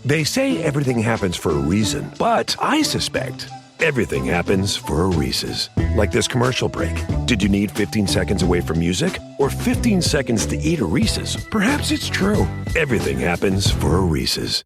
They say everything happens for a reason, but I suspect everything happens for a Reese's. Like this commercial break. Did you need 15 seconds away from music or 15 seconds to eat a Reese's? Perhaps it's true. Everything happens for a Reese's.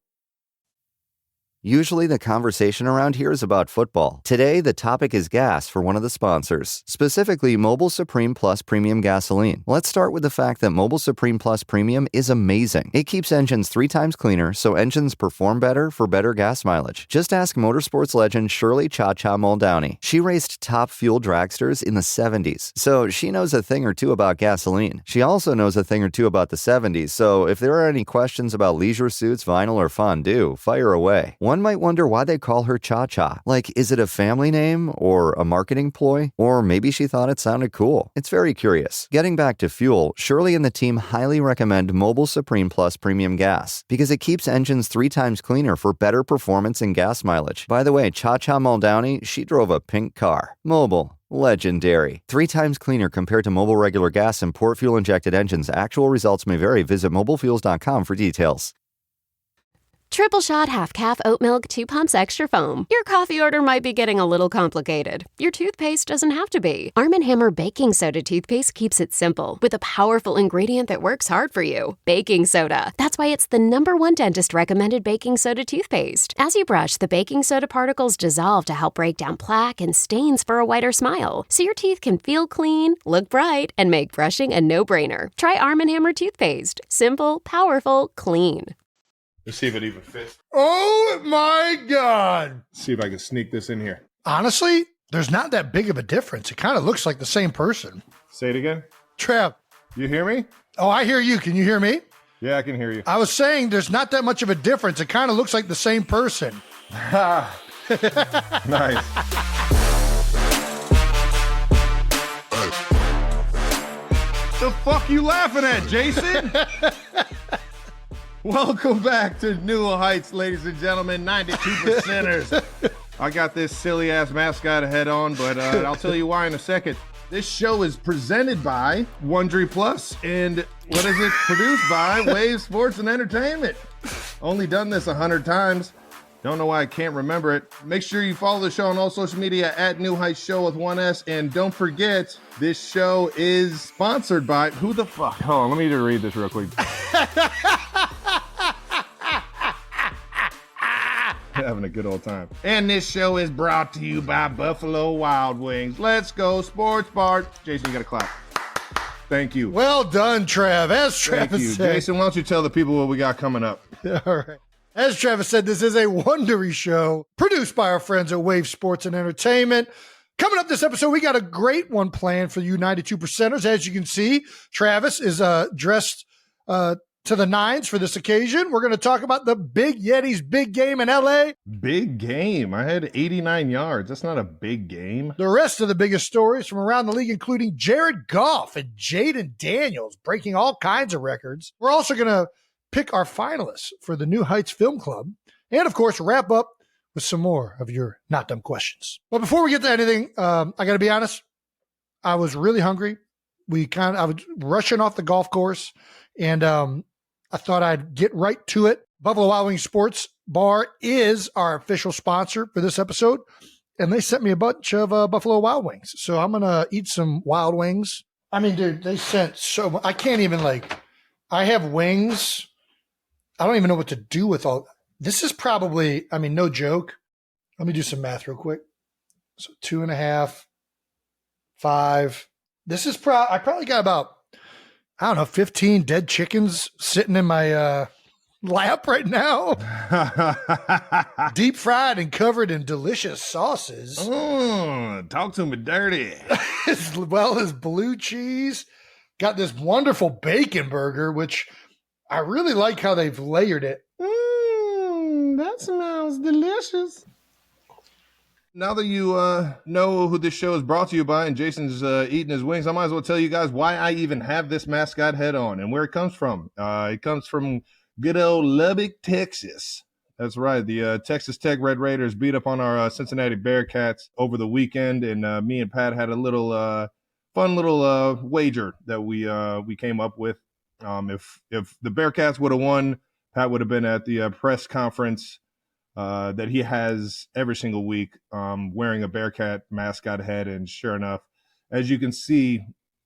Usually the conversation around here is about football. Today, the topic is gas for one of the sponsors, specifically Mobile Supreme Plus Premium Gasoline. Let's start with the fact that Mobile Supreme Plus Premium is amazing. It keeps engines 3 times cleaner, so engines perform better for better gas mileage. Just ask motorsports legend Shirley Cha-Cha Muldowney. She raced top fuel dragsters in the 70s, so she knows a thing or two about gasoline. She also knows a thing or two about the 70s, so if there are any questions about leisure suits, vinyl, or fondue, fire away. One might wonder why they call her Cha-Cha. Like, is it a family name or a marketing ploy? Or maybe she thought it sounded cool. It's very curious. Getting back to fuel, Shirley and the team highly recommend Mobile Supreme Plus Premium Gas because it keeps engines 3 times cleaner for better performance and gas mileage. By the way, Cha-Cha Muldowney, she drove a pink car. Mobile. Legendary. 3 times cleaner compared to Mobile regular gas and port fuel injected engines. Actual results may vary. Visit mobilefuels.com for details. Triple shot half calf oat milk 2 pumps extra foam. Your coffee order might be getting a little complicated. Your toothpaste doesn't have to be. Arm & Hammer baking soda toothpaste keeps it simple with a powerful ingredient that works hard for you. Baking soda. That's why it's the #1 dentist recommended baking soda toothpaste. As you brush, the baking soda particles dissolve to help break down plaque and stains for a whiter smile. So your teeth can feel clean, look bright, and make brushing a no-brainer. Try Arm & Hammer toothpaste. Simple, powerful, clean. Let's see if it even fits. Oh my God. Let's see if I can sneak this in here. Honestly, there's not that big of a difference. It kind of looks like the same person. Say it again. Trev. You hear me? Oh, I hear you. Can you hear me? Yeah, I can hear you. I was saying there's not that much of a difference. It kind of looks like the same person. Nice. The fuck you laughing at, Jason? Welcome back to New Heights, ladies and gentlemen, 92%ers. I got this silly-ass mascot head on, but I'll tell you why in a second. This show is presented by Wondery Plus, and what is it? Produced by Wave Sports and Entertainment. Only done this 100 times. Don't know why I can't remember it. Make sure you follow the show on all social media at New Heights Show with 1S. And don't forget, this show is sponsored by... Who the fuck? Hold on, let me just read this real quick. Having a good old time. And this show is brought to you by Buffalo Wild Wings. Let's go, Sports Bar. Jason, you got to clap. Thank you. Well done, Trev. As Travis Thank you. said. Jason, why don't you tell the people what we got coming up? All right. As Travis said, this is a Wondery show produced by our friends at Wave Sports and Entertainment. Coming up this episode, we got a great one planned for you 92%ers. As you can see, Travis is dressed to the nines for this occasion. We're going to talk about the Big Yeti's big game in LA. Big game. I had 89 yards. That's not a big game. The rest of the biggest stories from around the league, including Jared Goff and Jayden Daniels breaking all kinds of records. We're also going to pick our finalists for the New Heights Film Club. And, of course, wrap up with some more of your not dumb questions. But before we get to anything, I got to be honest, I was really hungry. I was rushing off the golf course, and I thought I'd get right to it. Buffalo Wild Wings Sports Bar is our official sponsor for this episode, and they sent me a bunch of Buffalo Wild Wings. So I'm going to eat some Wild Wings. I mean, dude, they sent so much. I can't even, I have wings. I don't even know what to do with all. This is probably, I mean, no joke. Let me do some math real quick. So 2.5, 5. This is I probably got about, I don't know, 15 dead chickens sitting in my lap right now. Deep fried and covered in delicious sauces. Talk to me dirty. As well as blue cheese. Got this wonderful bacon burger, which I really like how they've layered it. That smells delicious. Now that you know who this show is brought to you by and Jason's eating his wings, I might as well tell you guys why I even have this mascot head on and where it comes from. It comes from good old Lubbock, Texas. That's right. The Texas Tech Red Raiders beat up on our Cincinnati Bearcats over the weekend, and me and Pat had a little fun little wager that we came up with. If the Bearcats would have won, Pat would have been at the press conference that he has every single week, wearing a Bearcat mascot head. And sure enough, as you can see,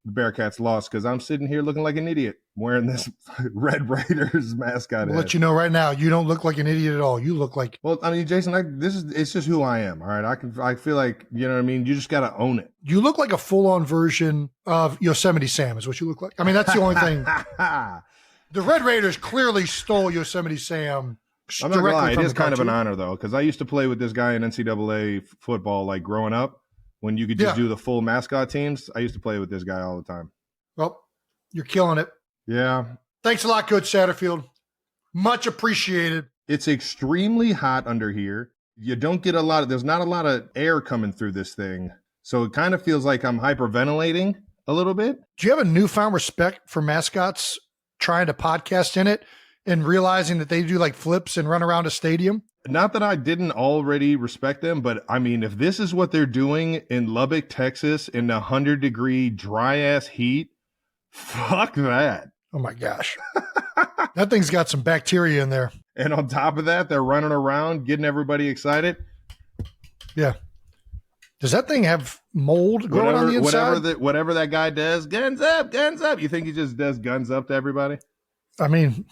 the Bearcats lost because I'm sitting here looking like an idiot wearing this Red Raiders mascot head. I'll let you know right now, you don't look like an idiot at all. You look like... Well, I mean, Jason, it's just who I am. All right. I feel like, you know what I mean? You just got to own it. You look like a full-on version of Yosemite Sam is what you look like. I mean, that's the only thing. The Red Raiders clearly stole Yosemite Sam. I'm not gonna lie, it is kind of an honor, though, because I used to play with this guy in NCAA football, like growing up, when you could just do the full mascot teams. I used to play with this guy all the time. Well, you're killing it. Yeah. Thanks a lot, Coach Satterfield. Much appreciated. It's extremely hot under here. You don't get there's not a lot of air coming through this thing. So it kind of feels like I'm hyperventilating a little bit. Do you have a newfound respect for mascots trying to podcast in it and realizing that they do like flips and run around a stadium? Not that I didn't already respect them, but I mean, if this is what they're doing in Lubbock, Texas, in the 100-degree dry-ass heat, fuck that. Oh, my gosh. That thing's got some bacteria in there. And on top of that, they're running around, getting everybody excited. Yeah. Does that thing have mold growing on the inside? Whatever that guy does, guns up, guns up. You think he just does guns up to everybody? I mean,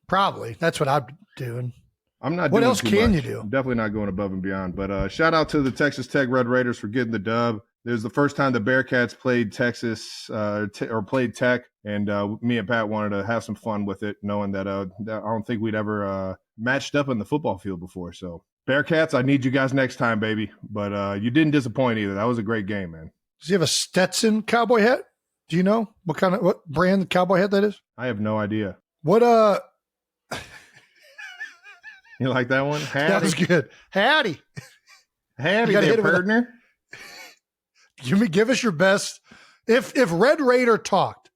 probably. That's what I'm doing. I'm not. What doing else too can much. you do? I'm definitely not going above and beyond. But shout out to the Texas Tech Red Raiders for getting the dub. It was the first time the Bearcats played Texas or played Tech, and me and Pat wanted to have some fun with it, knowing that I don't think we'd ever matched up on the football field before. So Bearcats, I need you guys next time, baby. But you didn't disappoint either. That was a great game, man. Does he have a Stetson cowboy hat? Do you know what brand cowboy hat that is? I have no idea. What You like that one? Howdy. That was good. Howdy. Howdy there, partner. Give us your best. If Red Raider talked,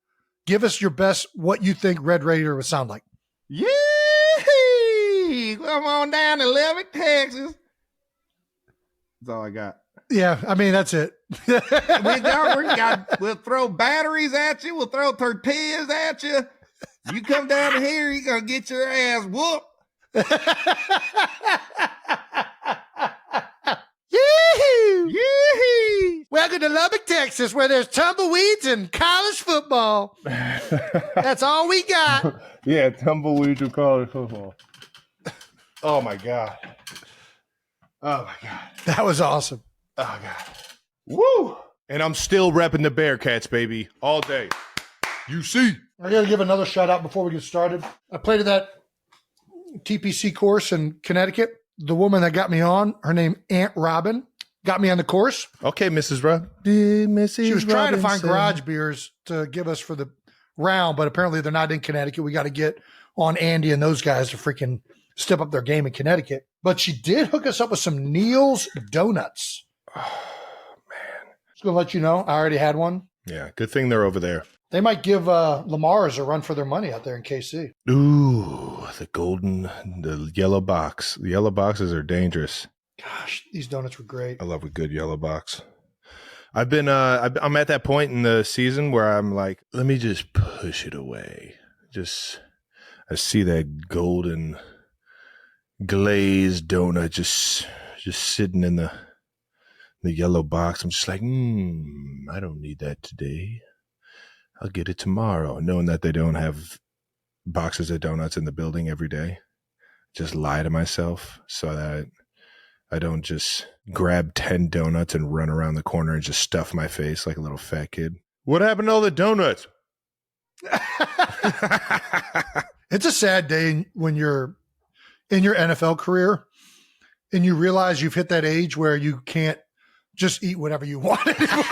give us your best what you think Red Raider would sound like. Yee! Come on down to Lubbock, Texas. That's all I got. Yeah, I mean, that's it. We'll throw batteries at you. We'll throw tortillas at you. You come down here, you're going to get your ass whooped. Yee-hoo! Yee! Welcome to Lubbock, Texas, where there's tumbleweeds and college football. That's all we got. Yeah, tumbleweeds and college football. Oh, my God. Oh, my God. That was awesome. Oh, God. Woo! And I'm still repping the Bearcats, baby, all day. You see. I got to give another shout out before we get started. I played at that TPC course in Connecticut. The woman that got me on, her name Aunt Robin, got me on the course. Okay, Mrs. Rob. Mrs. She was trying to find garage beers to give us for the round, but apparently they're not in Connecticut. We got to get on Andy and those guys to freaking step up their game in Connecticut. But she did hook us up with some Neil's Donuts. Oh, man. Just going to let you know, I already had one. Yeah, good thing they're over there. They might give Lamar's a run for their money out there in KC. Ooh, the yellow box. The yellow boxes are dangerous. Gosh, these donuts were great. I love a good yellow box. I'm at that point in the season where I'm like, let me just push it away. I see that golden glazed donut just sitting in the yellow box. I'm just like, I don't need that today. I'll get it tomorrow, knowing that they don't have boxes of donuts in the building every day. Just lie to myself so that I don't just grab 10 donuts and run around the corner and just stuff my face like a little fat kid. What happened to all the donuts? It's a sad day when you're in your NFL career and you realize you've hit that age where you can't just eat whatever you want anymore.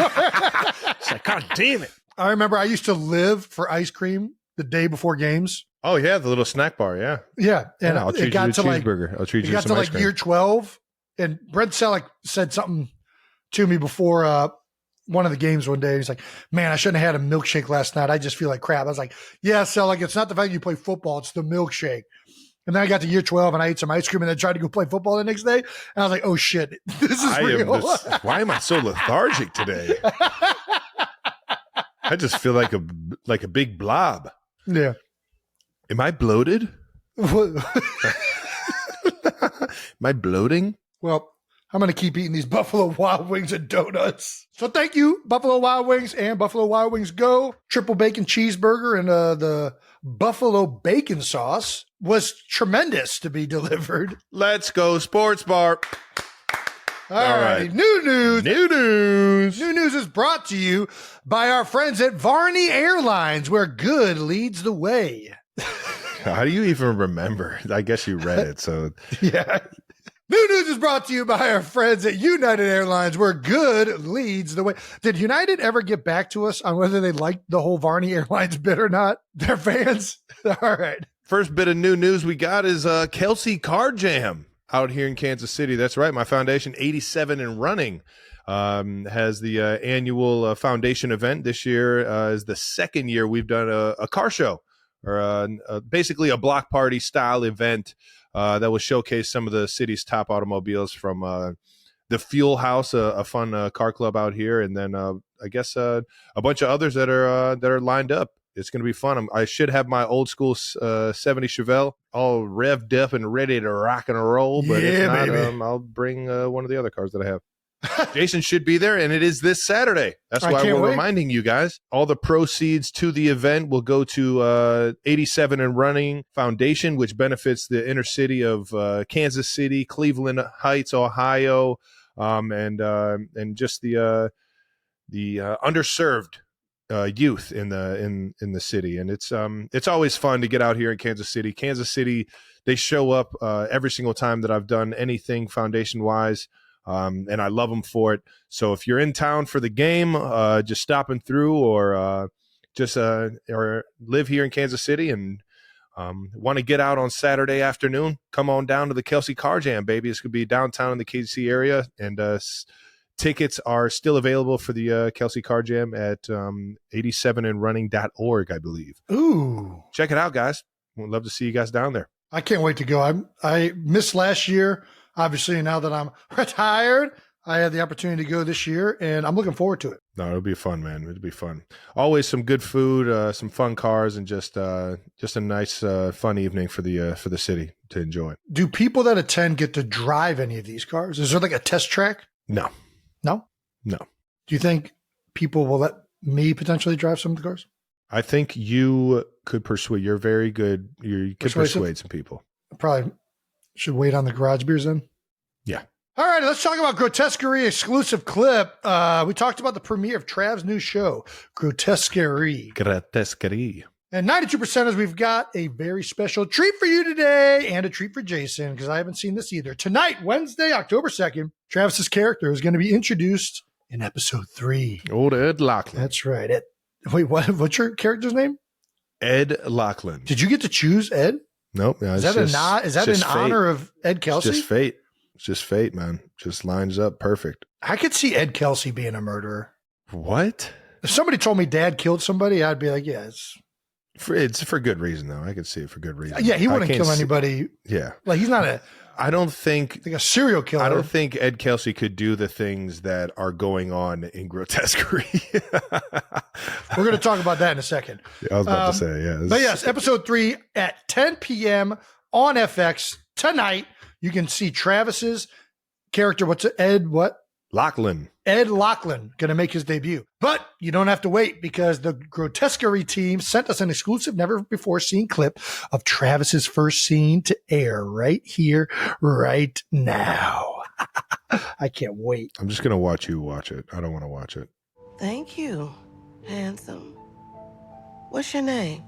It's like, God damn it. I remember I used to live for ice cream the day before games. Oh, yeah, the little snack bar, yeah. Yeah. And I'll treat you to a cheeseburger. I'll treat you to some ice cream. Year 12, and Brent Selleck said something to me before one of the games one day. He's like, man, I shouldn't have had a milkshake last night. I just feel like crap. I was like, yeah, Selleck, it's not the fact you play football. It's the milkshake. And then I got to year 12 and I ate some ice cream and then tried to go play football the next day. And I was like, oh, shit, this is real. Why am I so lethargic today? I just feel like a big blob. Yeah. Am I bloated? Well, Am I bloating? I'm going to keep eating these Buffalo Wild Wings and donuts. So thank you, Buffalo Wild Wings and Buffalo Wild Wings Go. Triple bacon cheeseburger and the buffalo bacon sauce was tremendous to be delivered. Let's go, Sports Bar. All right. New news. New news is brought to you by our friends at Varney Airlines, where good leads the way. How do you even remember? I guess you read it, so. Yeah. New news is brought to you by our friends at United Airlines, where good leads the way. Did United ever get back to us on whether they liked the whole Varney Airlines bit or not? They're fans. All right. First bit of new news we got is Kelsey Car Jam out here in Kansas City. That's right. My foundation, 87 and running, has the annual foundation event. This year is the second year we've done a car show, or basically a block party style event that will showcase some of the city's top automobiles, from the Fuel House, a fun car club out here, and then I guess a bunch of others that are lined up. It's going to be fun. I should have my old school 70 Chevelle all revved up and ready to rock and roll, but if not, I'll bring one of the other cars that I have. Jason should be there, and it is this Saturday. That's why we're reminding you guys. All the proceeds to the event will go to 87 and Running Foundation, which benefits the inner city of Kansas City, Cleveland Heights, Ohio, and just the underserved youth in the city. And it's always fun to get out here in Kansas City. Kansas City, they show up every single time that I've done anything foundation wise. And I love them for it. So if you're in town for the game, just stopping through, or or live here in Kansas City and want to get out on Saturday afternoon, come on down to the Kelsey Car Jam, baby. It's going to be downtown in the KC area, and tickets are still available for the Kelsey Car Jam at 87andrunning.org, I believe. Ooh. Check it out, guys. We'd love to see you guys down there. I can't wait to go. I missed last year. Obviously, now that I'm retired, I had the opportunity to go this year, and I'm looking forward to it. No, it'll be fun, man. It'll be fun. Always some good food, some fun cars, and just a nice, fun evening for the city to enjoy. Do people that attend get to drive any of these cars? Is there like a test track? No. No? No. Do you think people will let me potentially drive some of the cars? I think you could persuade. You're very good. You could persuade some people. I probably should wait on the garage beers then. Yeah. All right, let's talk about Grotesquerie exclusive clip. We talked about the premiere of Trav's new show, Grotesquerie. Grotesquerie. And 92%ers, we've got a very special treat for you today, and a treat for Jason, because I haven't seen this either. Tonight, Wednesday, October 2nd, Travis's character is going to be introduced in episode 3. Old Ed Lachlan. That's right. Wait, what's your character's name? Ed Lachlan. Did you get to choose Ed? Nope. Is that in honor of Ed Kelsey? It's just fate. It's just fate, man. Just lines up perfect. I could see Ed Kelsey being a murderer. What? If somebody told me Dad killed somebody, I'd be like, yeah, it's for good reason, though. I could see it for good reason. Yeah, he wouldn't kill anybody. Yeah. Like, he's not I don't think like a serial killer. I don't think Ed Kelsey could do the things that are going on in Grotesquerie. We're going to talk about that in a second. Yeah, I was about to say, yeah. But yes, episode 3 at 10 p.m. on FX tonight. You can see Travis's character. What's it? Ed what? Lachlan. Ed Lachlan going to make his debut. But you don't have to wait, because the Grotesquerie team sent us an exclusive, never-before-seen clip of Travis's first scene to air right here, right now. I can't wait. I'm just going to watch you watch it. I don't want to watch it. Thank you, handsome. What's your name?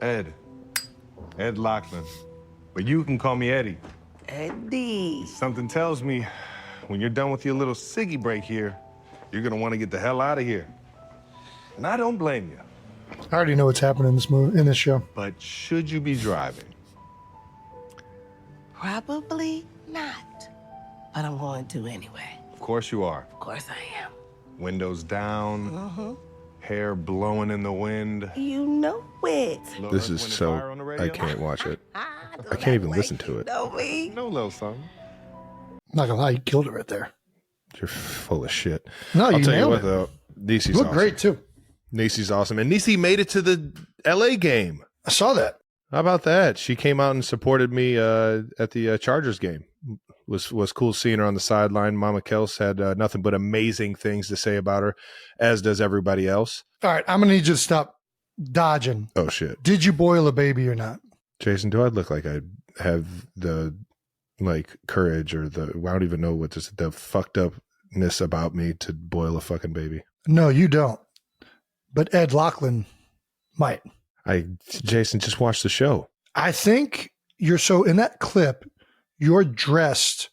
Ed Lachlan. But you can call me Eddie. Eddie. Something tells me when you're done with your little ciggy break here, you're gonna want to get the hell out of here. And I don't blame you. I already know what's happening in this show. But should you be driving? Probably not. But I'm going to anyway. Of course you are. Of course I am. Windows down, hair blowing in the wind. You know it. This is so... I can't watch it. I can't even listen to it. Know me. No little something. I'm not going to lie, you killed it right there. You're full of shit. No, I'll you tell you nailed what, it. though. Nisi's You look awesome. great, too. Nisi's awesome. And Nisi made it to the LA game. I saw that. How about that? She came out and supported me at the Chargers game. Was cool seeing her on the sideline. Mama Kels had nothing but amazing things to say about her, as does everybody else. All right, I'm going to need you to stop dodging. Oh, shit. Did you boil a baby or not? Jason, do I look like I have the courage or I don't even know what the fucked upness about me to boil a fucking baby? No, you don't. But Ed Lachlan might. Jason, just watch the show. I think you're so in that clip, you're dressed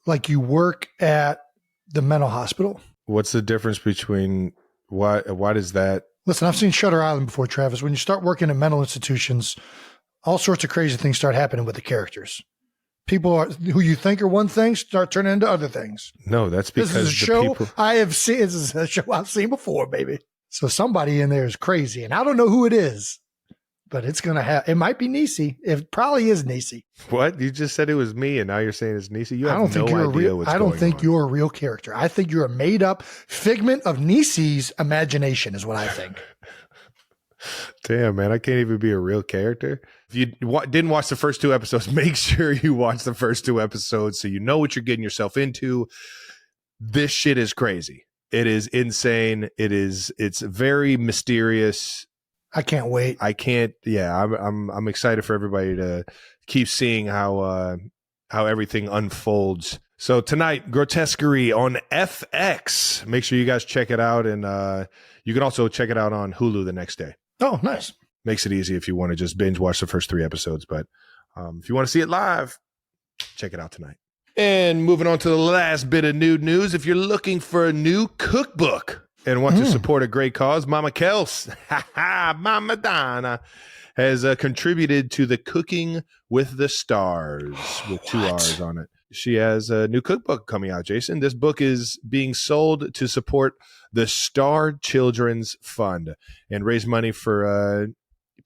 like you work at the mental hospital. What's the difference between why does that? Listen, I've seen Shutter Island before, Travis. When you start working in mental institutions, all sorts of crazy things start happening with the characters. People who you think are one thing start turning into other things. No, that's because this is a show I have seen. This is a show I've seen before, baby. So somebody in there is crazy, and I don't know who it is, but it's gonna have. It might be Niecy. It probably is Niecy. What? You just said it was me, and now you're saying it's Niecy. You have I don't think no you're idea what's going on. I don't think you're a real character. I think you're a made up figment of Niecy's imagination. Is what I think. Damn, man, I can't even be a real character. If you didn't watch the first 2 episodes, make sure you watch the first 2 episodes so you know what you're getting yourself into. This shit is crazy. It is insane. It's very mysterious. I can't wait. I'm excited for everybody to keep seeing how everything unfolds. So tonight, Grotesquerie on FX. Make sure you guys check it out, and you can also check it out on Hulu the next day. Oh, nice. Makes it easy if you want to just binge watch the first 3 episodes. But if you want to see it live, check it out tonight. And moving on to the last bit of nude news. If you're looking for a new cookbook and want to support a great cause, Mama Kels, Mama Donna, has contributed to the Cooking with the Stars with 2 R's on it. She has a new cookbook coming out, Jason. This book is being sold to support the Star Children's Fund and raise money for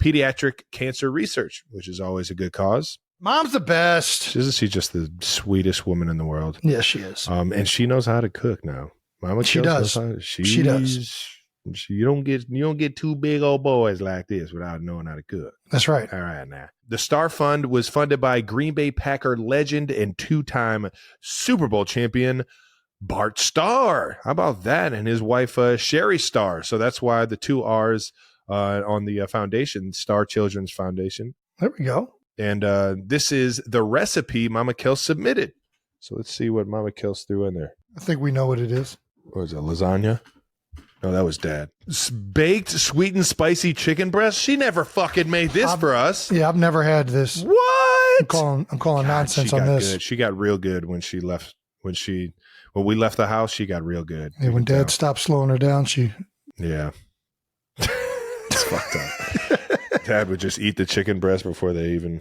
pediatric cancer research, which is always a good cause. Mom's the best. Isn't she just the sweetest woman in the world? Yes, she is. And she knows how to cook now. Mama she does. She does. You don't get 2 big old boys like this without knowing how to cook. That's right. All right, now. The Star Fund was funded by Green Bay Packer legend and 2-time Super Bowl champion Bart Starr. How about that? And his wife, Sherry Starr. So that's why the 2 R's on the foundation, Star Children's Foundation. There we go. And this is the recipe Mama Kels submitted. So let's see what Mama Kels threw in there. I think we know what it is. What is it, lasagna? No, that was Dad. Baked, sweet and spicy chicken breast? She never fucking made this for us. Yeah, I've never had this. What? I'm calling nonsense on this. Good. She got real good when she left. When we left the house, she got real good. Yeah, when Dad stopped slowing her down, Yeah. It's fucked up. Dad would just eat the chicken breast before they even.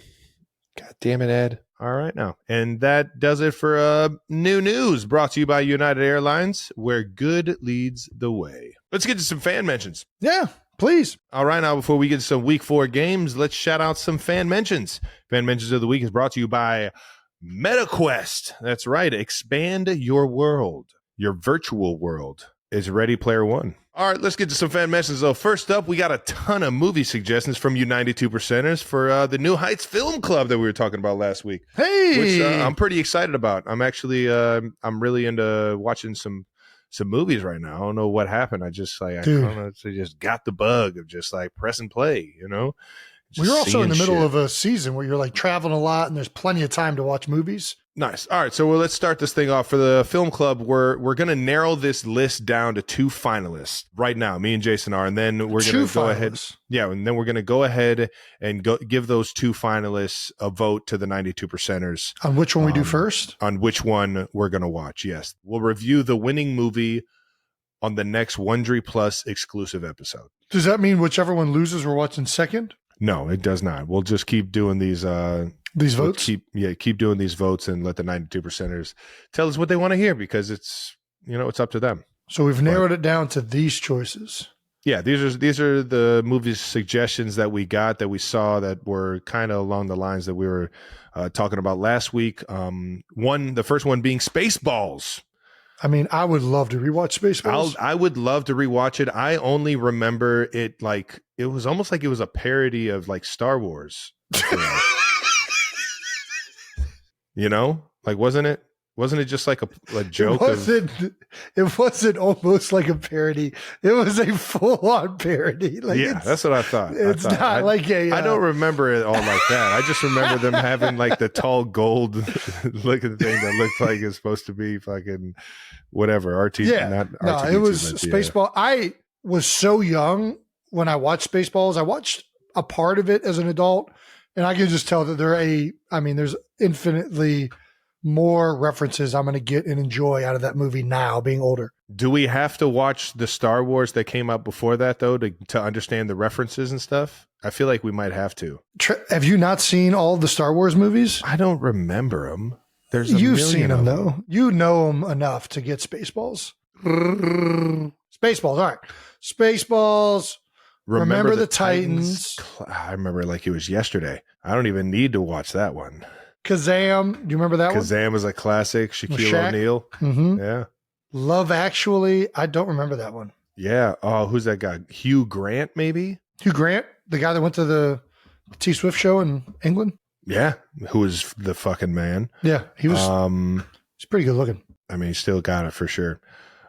God damn it, Ed. All right now. And that does it for new news brought to you by United Airlines, where good leads the way. Let's get to some fan mentions. Yeah, please. All right, now before we get to some week 4 games, let's shout out some fan mentions. Fan mentions of the week is brought to you by MetaQuest. That's right. Expand your world. Your virtual world is Ready Player One. All right, let's get to some fan mentions, though. First up, we got a ton of movie suggestions from you 92%ers for the New Heights Film Club that we were talking about last week. Hey! Which I'm pretty excited about. I'm actually, I'm really into watching some movies right now. I don't know what happened. I just I don't know, I just got the bug of just like press and play, you know? We're also in the middle of a season where you're like traveling a lot and there's plenty of time to watch movies. Nice. All right, so let's start this thing off. For the film club, we're going to narrow this list down to 2 finalists right now. Me and Jason are, and then we're going to go ahead. Yeah, and then we're going to go ahead and give those 2 finalists a vote to the 92%ers. On which one we do first? On which one we're going to watch, yes. We'll review the winning movie on the next Wondery Plus exclusive episode. Does that mean whichever one loses, we're watching second? No, it does not. We'll just keep doing these votes. Keep doing these votes and let the 92%ers tell us what they want to hear, because it's up to them. So we've narrowed it down to these choices. Yeah, these are the movie suggestions that we got, that we saw, that were kind of along the lines that we were talking about last week. The first one being Spaceballs. I mean, I would love to rewatch Spaceballs. I would love to rewatch it. I only remember it like it was almost like it was a parody of like Star Wars. You know, like wasn't it? Wasn't it just like a joke? It wasn't almost like a parody. It was a full-on parody. Like yeah, that's what I thought. It's not like a. I don't remember it all like that. I just remember them having like the tall gold looking thing that looked like it's supposed to be fucking whatever. RT. Yeah, not no, R2D2, it was but Spaceball. I was so young when I watched Spaceballs. I watched a part of it as an adult, and I can just tell that there's infinitely more references I'm going to get and enjoy out of that movie now, being older. Do we have to watch the Star Wars that came out before that, though, to understand the references and stuff? I feel like we might have to. Have you not seen all of the Star Wars movies? I don't remember them. You've seen them, though. You know them enough to get Spaceballs. Spaceballs, all right. Spaceballs. Remember the Titans. I remember like it was yesterday. I don't even need to watch that one. Kazam. Do you remember that one? Kazam is a classic. Shaquille O'Neal. Mm-hmm. Yeah. Love Actually. I don't remember that one. Yeah. Oh, who's that guy? Hugh Grant, maybe? Hugh Grant, the guy that went to the T Swift show in England? Yeah. Who was the fucking man. Yeah. He was he's pretty good looking. I mean, he still got it for sure.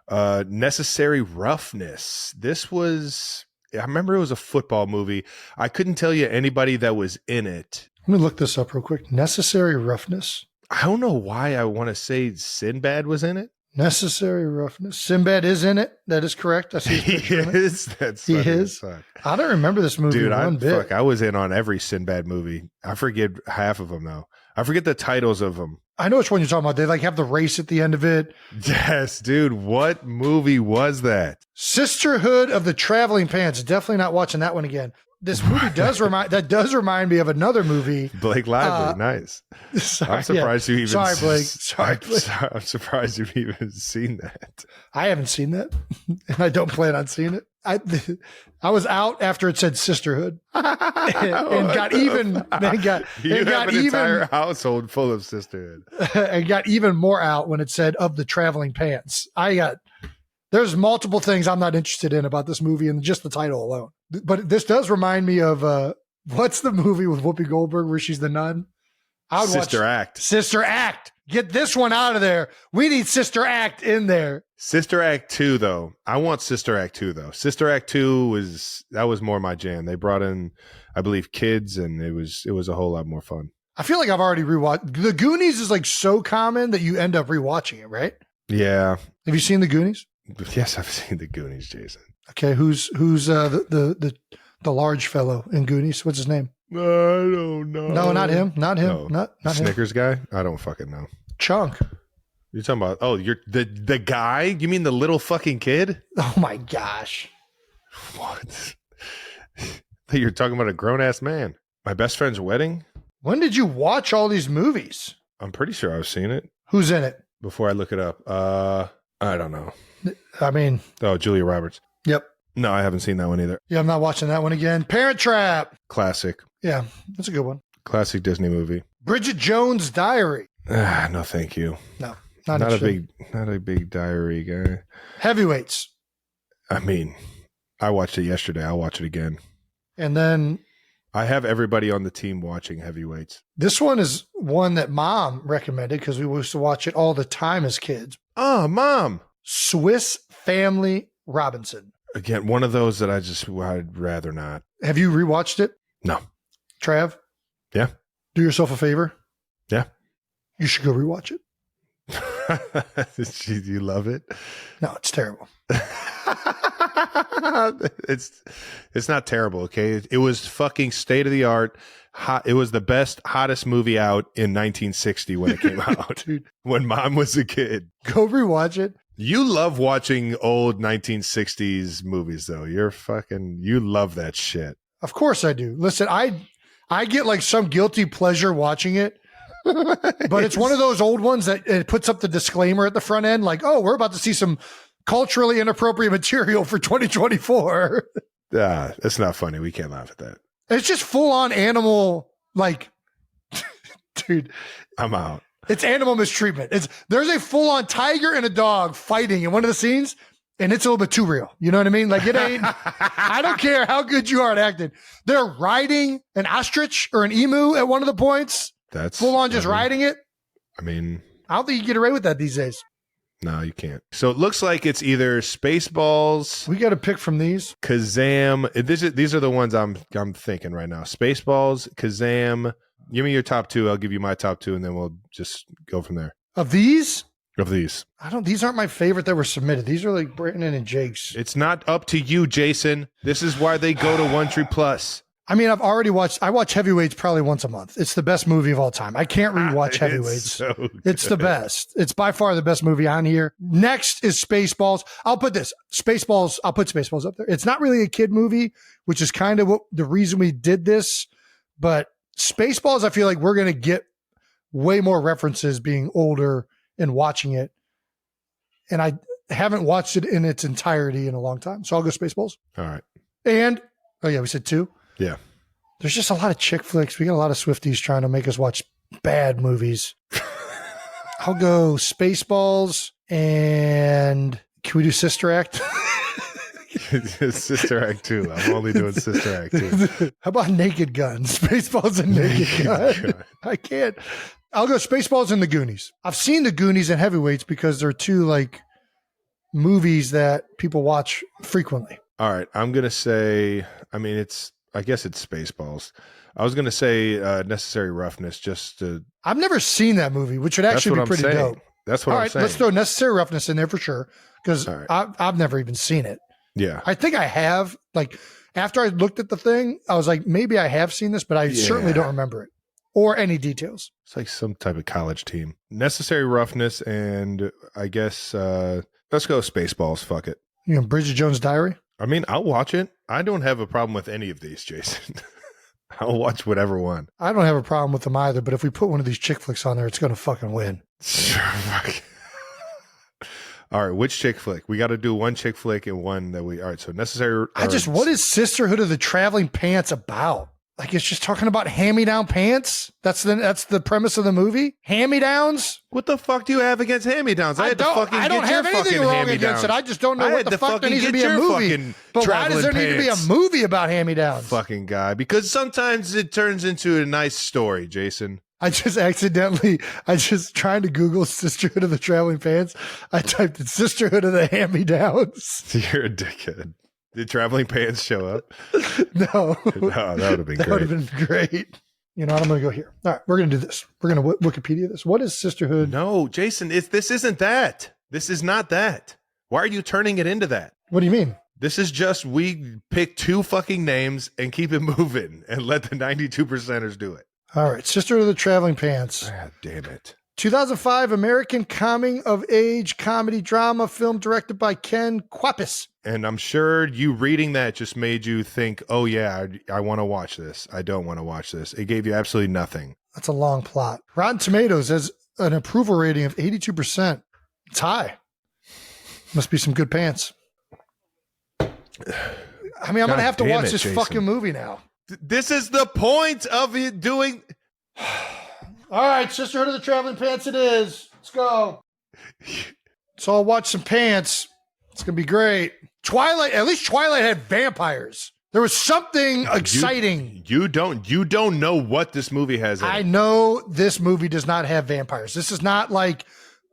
Necessary Roughness. This was, I remember it was a football movie. I couldn't tell you anybody that was in it. Let me look this up real quick. Necessary Roughness. I don't know why I want to say Sinbad was in it. Necessary Roughness. Sinbad is in it. That is correct. I see his picture. He is. That's he is. I don't remember this movie Dude, one bit. I was in on every Sinbad movie. I forget half of them though. I forget the titles of them. I know which one you're talking about. They like have the race at the end of it. Yes, dude. What movie was that? Sisterhood of the Traveling Pants. Definitely not watching that one again. This movie does remind me of another movie. Blake Lively, nice. Sorry, I'm surprised you even. Sorry, Blake. Sorry, Blake. I'm surprised you've even seen that. I haven't seen that, and I don't plan on seeing it. I was out after it said Sisterhood, and got even. Entire household full of Sisterhood, and got even more out when it said of the Traveling Pants. There's multiple things I'm not interested in about this movie, and just the title alone. But this does remind me of what's the movie with Whoopi Goldberg where she's the nun? Sister Act. Sister Act. Get this one out of there. We need Sister Act in there. Sister Act 2, though. I want Sister Act 2, though. Sister Act 2 was more my jam. They brought in, I believe, kids, and it was a whole lot more fun. I feel like I've already rewatched. The Goonies is like so common that you end up rewatching it, right? Yeah. Have you seen The Goonies? Yes, I've seen The Goonies, Jason. Okay, who's the large fellow in Goonies? What's his name? I don't know. No, not him. Not him. No. Not Snickers him. guy? I don't fucking know. Chunk. You're talking about? Oh, you're the guy? You mean the little fucking kid? Oh my gosh! What? You're talking about a grown ass man. My best friend's wedding. When did you watch all these movies? I'm pretty sure I've seen it. Who's in it? Before I look it up, I don't know. I mean, Julia Roberts. Yep. No, I haven't seen that one either. Yeah, I'm not watching that one again. Parent Trap. Classic. Yeah, that's a good one. Classic Disney movie. Bridget Jones' Diary. No, thank you. No, not a big diary guy. Heavyweights. I mean, I watched it yesterday. I'll watch it again. And then I have everybody on the team watching Heavyweights. This one is one that Mom recommended because we used to watch it all the time as kids. Oh, Mom. Swiss Family Robinson. Again, one of those that I'd rather not. Have you rewatched it? No. Trav? Yeah. Do yourself a favor. Yeah. You should go rewatch it. You love it? No, it's terrible. It's not terrible, okay? It was fucking state of the art. Hot. It was the best, hottest movie out in 1960 when it came out. Dude. When Mom was a kid. Go rewatch it. You love watching old 1960s movies, though. You love that shit. Of course I do. Listen, I get like some guilty pleasure watching it, but it's one of those old ones that it puts up the disclaimer at the front end, like, oh, we're about to see some culturally inappropriate material for 2024. That's not funny. We can't laugh at that. It's just full on animal, like, dude. I'm out. It's animal mistreatment. There's a full-on tiger and a dog fighting in one of the scenes, and it's a little bit too real. You know what I mean? Like, it ain't, I don't care how good you are at acting. They're riding an ostrich or an emu at one of the points. That's full-on just riding it. I mean, I don't think you get away with that these days. No, you can't. So it looks like it's either Spaceballs. We got to pick from these. Kazam. These are the ones I'm thinking right now. Spaceballs, Kazam. Give me your top two. I'll give you my top two, and then we'll just go from there. Of these? Of these. These aren't my favorite that were submitted. These are like Brandon and Jake's. It's not up to you, Jason. This is why they go to One Tree Plus. I mean, I watch Heavyweights probably once a month. It's the best movie of all time. I can't rewatch Heavyweights. It's the best. It's by far the best movie on here. Next is Spaceballs. I'll put Spaceballs up there. It's not really a kid movie, which is kind of the reason we did this. But Spaceballs, I feel like we're going to get way more references being older and watching it. And I haven't watched it in its entirety in a long time. So I'll go Spaceballs. All right. And, we said two. Yeah. There's just a lot of chick flicks. We got a lot of Swifties trying to make us watch bad movies. I'll go Spaceballs, and can we do Sister Act? Sister Act 2. I'm only doing Sister Act 2. How about Naked Gun? Spaceballs and Naked Gun. I can't. I'll go Spaceballs and The Goonies. I've seen The Goonies and Heavyweights because they're two like movies that people watch frequently. All right. I'm going to say, I guess it's Spaceballs. I was going to say Necessary Roughness just to... I've never seen that movie, which would actually be pretty dope. That's what I'm saying. Let's throw Necessary Roughness in there for sure, because I've never even seen it. Yeah. I think I have. Like, after I looked at the thing, I was like, maybe I have seen this, but I certainly don't remember it or any details. It's like some type of college team. Necessary Roughness, and I guess let's go Spaceballs. Fuck it. You know, Bridget Jones' Diary? I'll watch it. I don't have a problem with any of these, Jason. I'll watch whatever one. I don't have a problem with them either, but if we put one of these chick flicks on there, it's going to fucking win. Sure. All right, which chick flick? We got to do one chick flick and one that we... All right, so Necessary... what is Sisterhood of the Traveling Pants about? Like, it's just talking about hand-me-down pants? That's the premise of the movie? Hand-me-downs? What the fuck do you have against hand-me-downs? I don't have anything wrong against it. I just don't know what the fuck there needs to be a movie. But why does there need to be a movie about hand-me-downs? Fucking guy. Because sometimes it turns into a nice story, Jason. I just trying to Google Sisterhood of the Traveling Pants. I typed in Sisterhood of the Hand-me-downs. You're a dickhead. Did Traveling Pants show up? No. Oh, that would have been great. That would have been great. You know what? I'm going to go here. All right, we're going to do this. We're going to Wikipedia this. What is Sisterhood? No, Jason, this isn't that. This is not that. Why are you turning it into that? What do you mean? This is just we pick two fucking names and keep it moving and let the 92%ers do it. All right, Sisterhood of the Traveling Pants. Ah, damn it. 2005 American coming-of-age comedy drama film directed by Ken Kwapis. And I'm sure you reading that just made you think, oh, yeah, I want to watch this. I don't want to watch this. It gave you absolutely nothing. That's a long plot. Rotten Tomatoes has an approval rating of 82%. It's high. Must be some good pants. I mean, I'm going to have to watch this fucking movie now. This is the point of it doing... All right, Sisterhood of the Traveling Pants it is. Let's go. So I'll watch some pants. It's going to be great. At least Twilight had vampires. There was something exciting. You don't know what this movie has in it. I know this movie does not have vampires. This is not like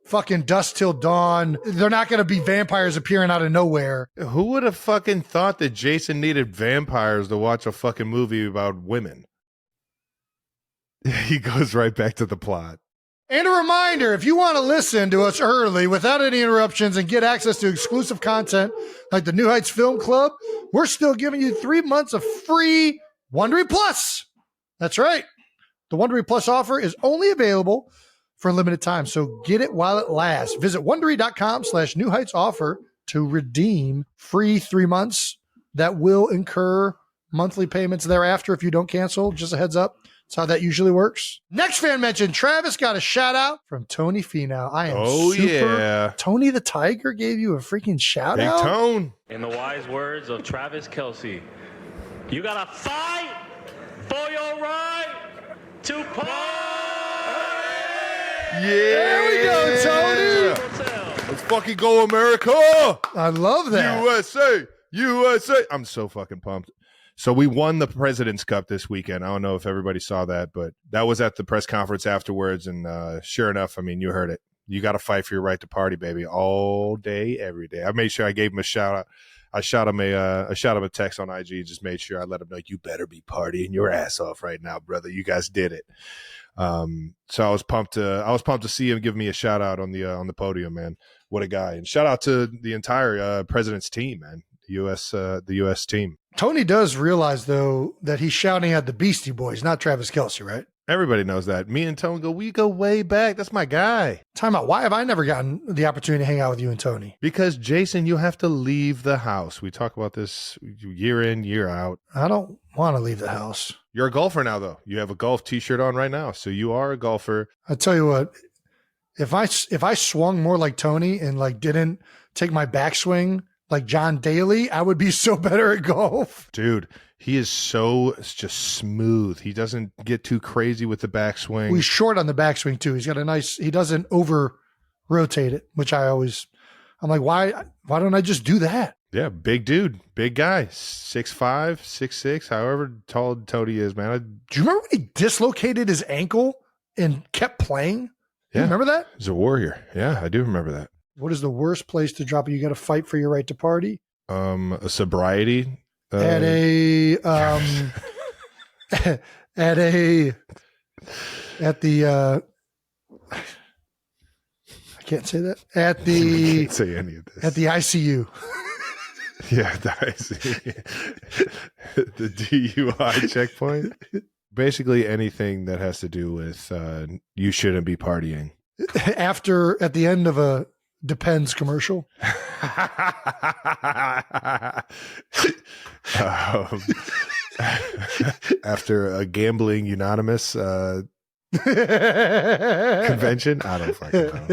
fucking Dusk Till Dawn. They're not going to be vampires appearing out of nowhere. Who would have fucking thought that Jason needed vampires to watch a fucking movie about women? He goes right back to the plot. And a reminder, if you want to listen to us early without any interruptions and get access to exclusive content like the New Heights Film Club, we're still giving you 3 months of free Wondery Plus. That's right. The Wondery Plus offer is only available for a limited time, so get it while it lasts. Visit Wondery.com/New Heights offer to redeem free 3 months that will incur monthly payments thereafter if you don't cancel. Just a heads up. That's how that usually works. Next fan mention, Travis got a shout out from Tony Finau. I am yeah. Tony the Tiger gave you a freaking shout Big out. Tone. In the wise words of Travis Kelce, you got to fight for your right to play. Yeah. There we go, Tony. Let's fucking go, America. I love that. USA. I'm so fucking pumped. So we won the President's Cup this weekend. I don't know if everybody saw that, but that was at the press conference afterwards. And sure enough, I mean, you heard it. You got to fight for your right to party, baby, all day, every day. I made sure I gave him a shout out. I shot him a text on IG. Just made sure I let him know, you better be partying your ass off right now, brother. You guys did it. So I was pumped to see him give me a shout out on the podium, man. What a guy. And shout out to the entire President's team, man. The US team. Tony does realize, though, that he's shouting at the Beastie Boys, not Travis Kelce, right? Everybody knows that. Me and Tony we go way back. That's my guy. Time out. Why have I never gotten the opportunity to hang out with you and Tony? Because, Jason, you have to leave the house. We talk about this year in, year out. I don't want to leave the house. You're a golfer now, though. You have a golf T-shirt on right now, so you are a golfer. I tell you what, if I swung more like Tony and like didn't take my backswing like John Daly, I would be so better at golf. Dude, he is so just smooth. He doesn't get too crazy with the backswing. He's short on the backswing too. He's got he doesn't over rotate it, which I'm like, why don't I just do that? Yeah, big dude, big guy, 6'5", 6'6", however tall Tony is, man. Do you remember when he dislocated his ankle and kept playing? Yeah. You remember that? He's a warrior. Yeah, I do remember that. What is the worst place to drop it? You got to fight for your right to party? A sobriety. At the I can't say that. At the can't say any of this. At the ICU. Yeah, the ICU. The DUI checkpoint. Basically anything that has to do with you shouldn't be partying. At the end of a Depends commercial. After a gambling unanimous convention, I don't fucking know.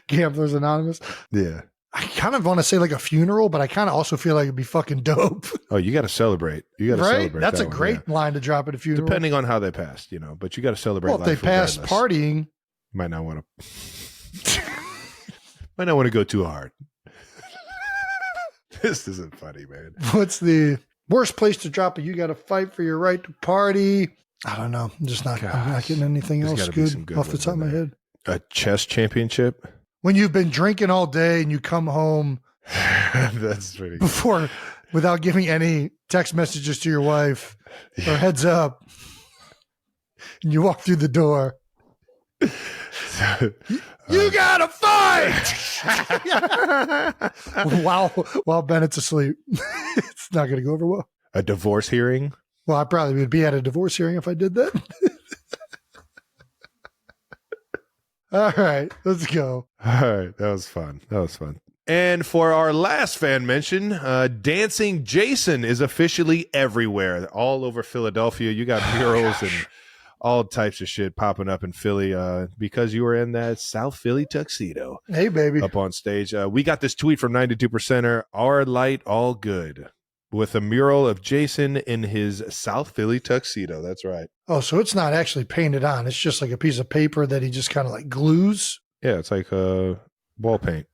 Gamblers Anonymous. Yeah. I kind of want to say like a funeral, but I kind of also feel like it'd be fucking dope. Oh, you got to celebrate. You got to celebrate. That's that a great line to drop at a funeral. Depending on how they passed, but you got to celebrate. Well, if they passed partying, might not want to. Might not want to go too hard. This isn't funny, man. What's the worst place to drop it? You got to fight for your right to party. I don't know. I'm just not getting anything else good off the top of my head. A chess championship. When you've been drinking all day and you come home that's pretty good. Without giving any text messages to your wife or heads up, and you walk through the door. You gotta fight while Bennett's asleep. It's not gonna go over well. A divorce hearing? Well, I probably would be at a divorce hearing if I did that. All right, let's go. All right, that was fun. And for our last fan mention, Dancing Jason is officially everywhere, all over Philadelphia. You got murals and all types of shit popping up in Philly because you were in that South Philly tuxedo. Hey, baby. Up on stage. We got this tweet from 92%er, our light, all good, with a mural of Jason in his South Philly tuxedo. That's right. Oh, so it's not actually painted on. It's just like a piece of paper that he just kind of like glues. Yeah, it's like wallpaper.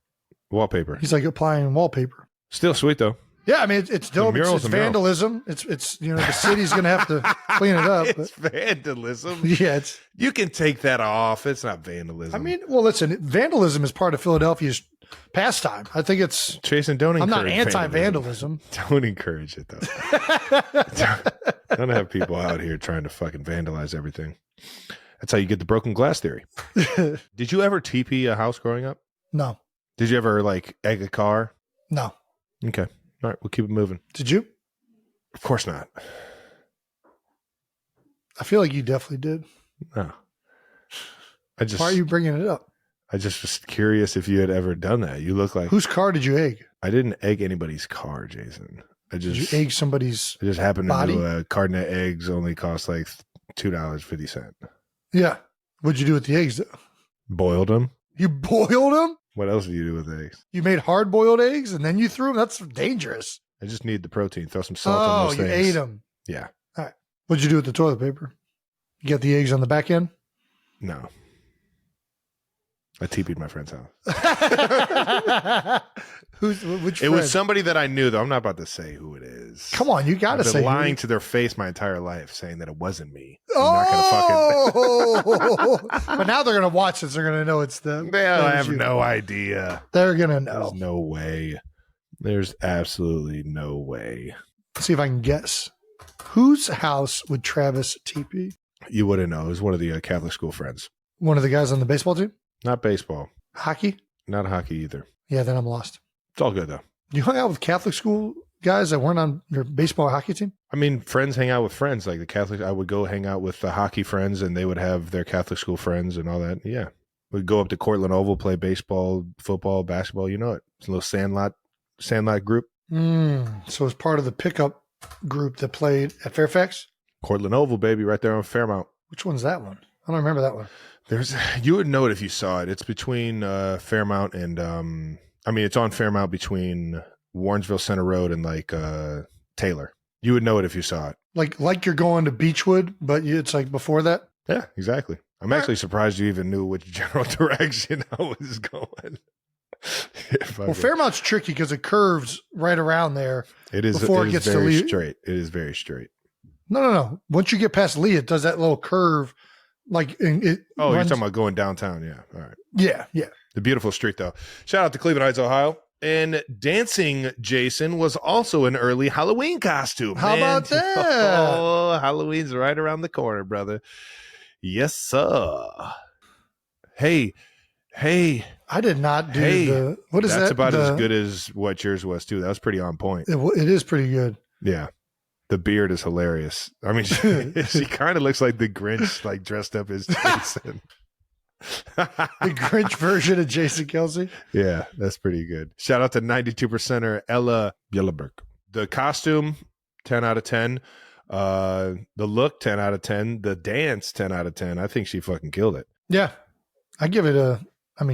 He's like applying wallpaper. Still sweet, though. Yeah, I mean, it's dope. It's vandalism. It's the city's going to have to clean it up. It's vandalism. Yeah. You can take that off. It's not vandalism. I mean, well, listen, vandalism is part of Philadelphia's pastime. I think it's... Jason, don't encourage I'm not anti-vandalism. Don't encourage it, though. Don't have people out here trying to fucking vandalize everything. That's how you get the broken glass theory. Did you ever TP a house growing up? No. Did you ever, egg a car? No. Okay. All right, we'll keep it moving. Did you? Of course not. I feel like you definitely did. No. Why are you bringing it up? I just was curious if you had ever done that. You look like... Whose car did you egg? I didn't egg anybody's car, Jason. Did you egg somebody's I just happened body? to know a carton of eggs only cost like $2.50. Yeah. What'd you do with the eggs, though? Boiled them. You boiled them? What else do you do with eggs? You made hard-boiled eggs and then you threw them? That's dangerous. I just need the protein. Throw some salt on those things. Oh, you ate them. Yeah. All right. What'd you do with the toilet paper? You got the eggs on the back end? No. I TP'd my friend's house. Which it friend? was somebody that I knew, though. I'm not about to say who it is. Come on, you got to I've say. been lying to their face my entire life, saying that it wasn't me. I'm Oh, not gonna fucking. but now they're gonna watch this. They're gonna know it's them. I have no idea. They're gonna know. There's no way. There's absolutely no way. Let's see if I can guess. Whose house would Travis TP? You wouldn't know. It was one of the Catholic school friends. One of the guys on the baseball team? Not baseball. Hockey? Not hockey either. Yeah, then I'm lost. It's all good, though. You hung out with Catholic school guys that weren't on your baseball or hockey team? I mean, friends hang out with friends. Like the Catholic, I would go hang out with the hockey friends, and they would have their Catholic school friends and all that. Yeah. We'd go up to Cortland Oval, play baseball, football, basketball. You know it. It's a little sandlot group. So it's part of the pickup group that played at Fairfax? Cortland Oval, baby, right there on Fairmount. Which one's that one? I don't remember that one. You would know it if you saw it. It's between Fairmount and it's on Fairmount between Warrensville Center Road and like Taylor. You would know it if you saw it. Like you're going to Beechwood, but it's like before that? Yeah, exactly. I'm actually surprised you even knew which general direction I was going. Well, Fairmount's tricky because it curves right around there. It is. Before it gets to Lee. Straight. It is very straight. No. Once you get past Lee, it does that little curve. You're talking about going downtown. Yeah. All right. Yeah. The beautiful street, though. Shout out to Cleveland Heights, Ohio. And dancing Jason was also an early Halloween costume. How about that? Oh, Halloween's right around the corner, brother. Yes, sir. Hey. I did not do what is that? That's about as good as what yours was, too. That was pretty on point. It is pretty good. Yeah. The beard is hilarious. I mean, she kind of looks like the Grinch, like dressed up as Jason. The Grinch version of Jason Kelsey. Yeah, that's pretty good. Shout out to 92%er Ella Bjelleberg. The costume, 10 out of 10. The look, 10 out of 10. The dance, 10 out of 10. I think she fucking killed it. Yeah. I give it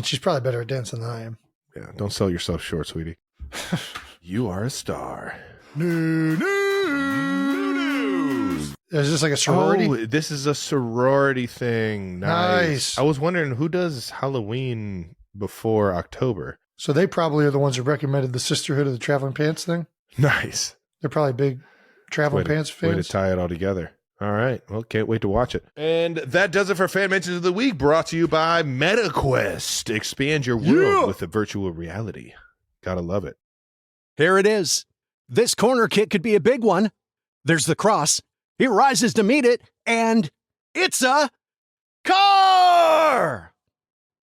she's probably better at dancing than I am. Yeah, don't sell yourself short, sweetie. You are a star. News. Is this like a sorority? Oh, this is a sorority thing. Nice. I was wondering who does Halloween before October. So they probably are the ones who recommended the Sisterhood of the Traveling Pants thing. Nice. They're probably big Traveling Pants fans. Way to tie it all together. All right. Well, can't wait to watch it. And that does it for Fan Mentions of the Week, brought to you by MetaQuest. Expand your world with the virtual reality. Gotta love it. Here it is. This corner kick could be a big one. There's the cross. He rises to meet it, and it's a car!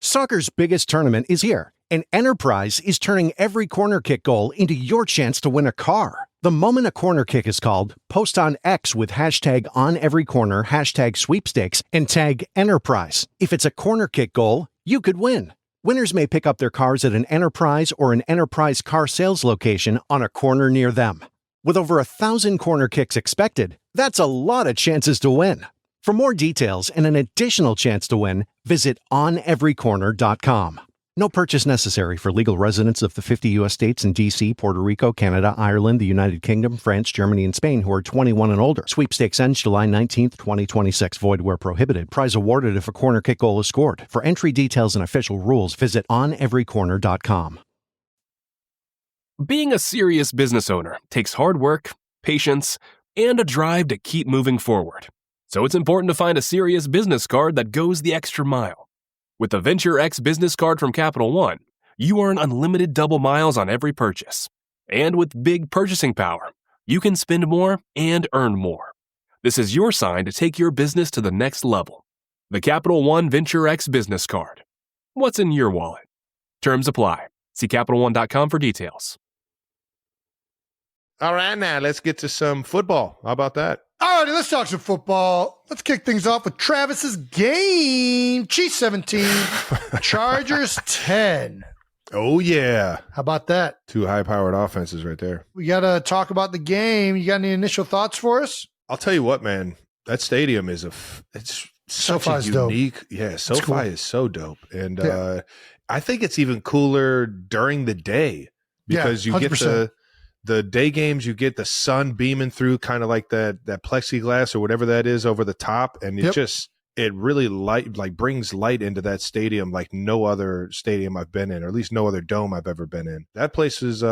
Soccer's biggest tournament is here, and Enterprise is turning every corner kick goal into your chance to win a car. The moment a corner kick is called, post on X with hashtag #OnEveryCorner, hashtag sweepstakes, and tag Enterprise. If it's a corner kick goal, you could win. Winners may pick up their cars at an Enterprise or an Enterprise car sales location on a corner near them. With over 1,000 corner kicks expected, that's a lot of chances to win. For more details and an additional chance to win, visit oneverycorner.com. No purchase necessary for legal residents of the 50 U.S. states and D.C., Puerto Rico, Canada, Ireland, the United Kingdom, France, Germany, and Spain who are 21 and older. Sweepstakes ends July 19th, 2026. Void where prohibited. Prize awarded if a corner kick goal is scored. For entry details and official rules, visit oneverycorner.com. Being a serious business owner takes hard work, patience, and a drive to keep moving forward. So it's important to find a serious business card that goes the extra mile. With the Venture X business card from Capital One, you earn unlimited double miles on every purchase. And with big purchasing power, you can spend more and earn more. This is your sign to take your business to the next level. The Capital One Venture X business card. What's in your wallet? Terms apply. See CapitalOne.com for details. All right, now let's get to some football. How about that? All righty, let's talk some football. Let's kick things off with Travis's game. Chiefs 17, Chargers 10. Oh, yeah. How about that? Two high-powered offenses right there. We got to talk about the game. You got any initial thoughts for us? I'll tell you what, man. That stadium is it's such SoFi's a unique. Dope. Yeah, SoFi cool. is so dope. And I think it's even cooler during the day because you get the day games, you get the sun beaming through kind of like that plexiglass or whatever that is over the top. And it really brings light into that stadium like no other stadium I've been in, or at least no other dome I've ever been in. That place was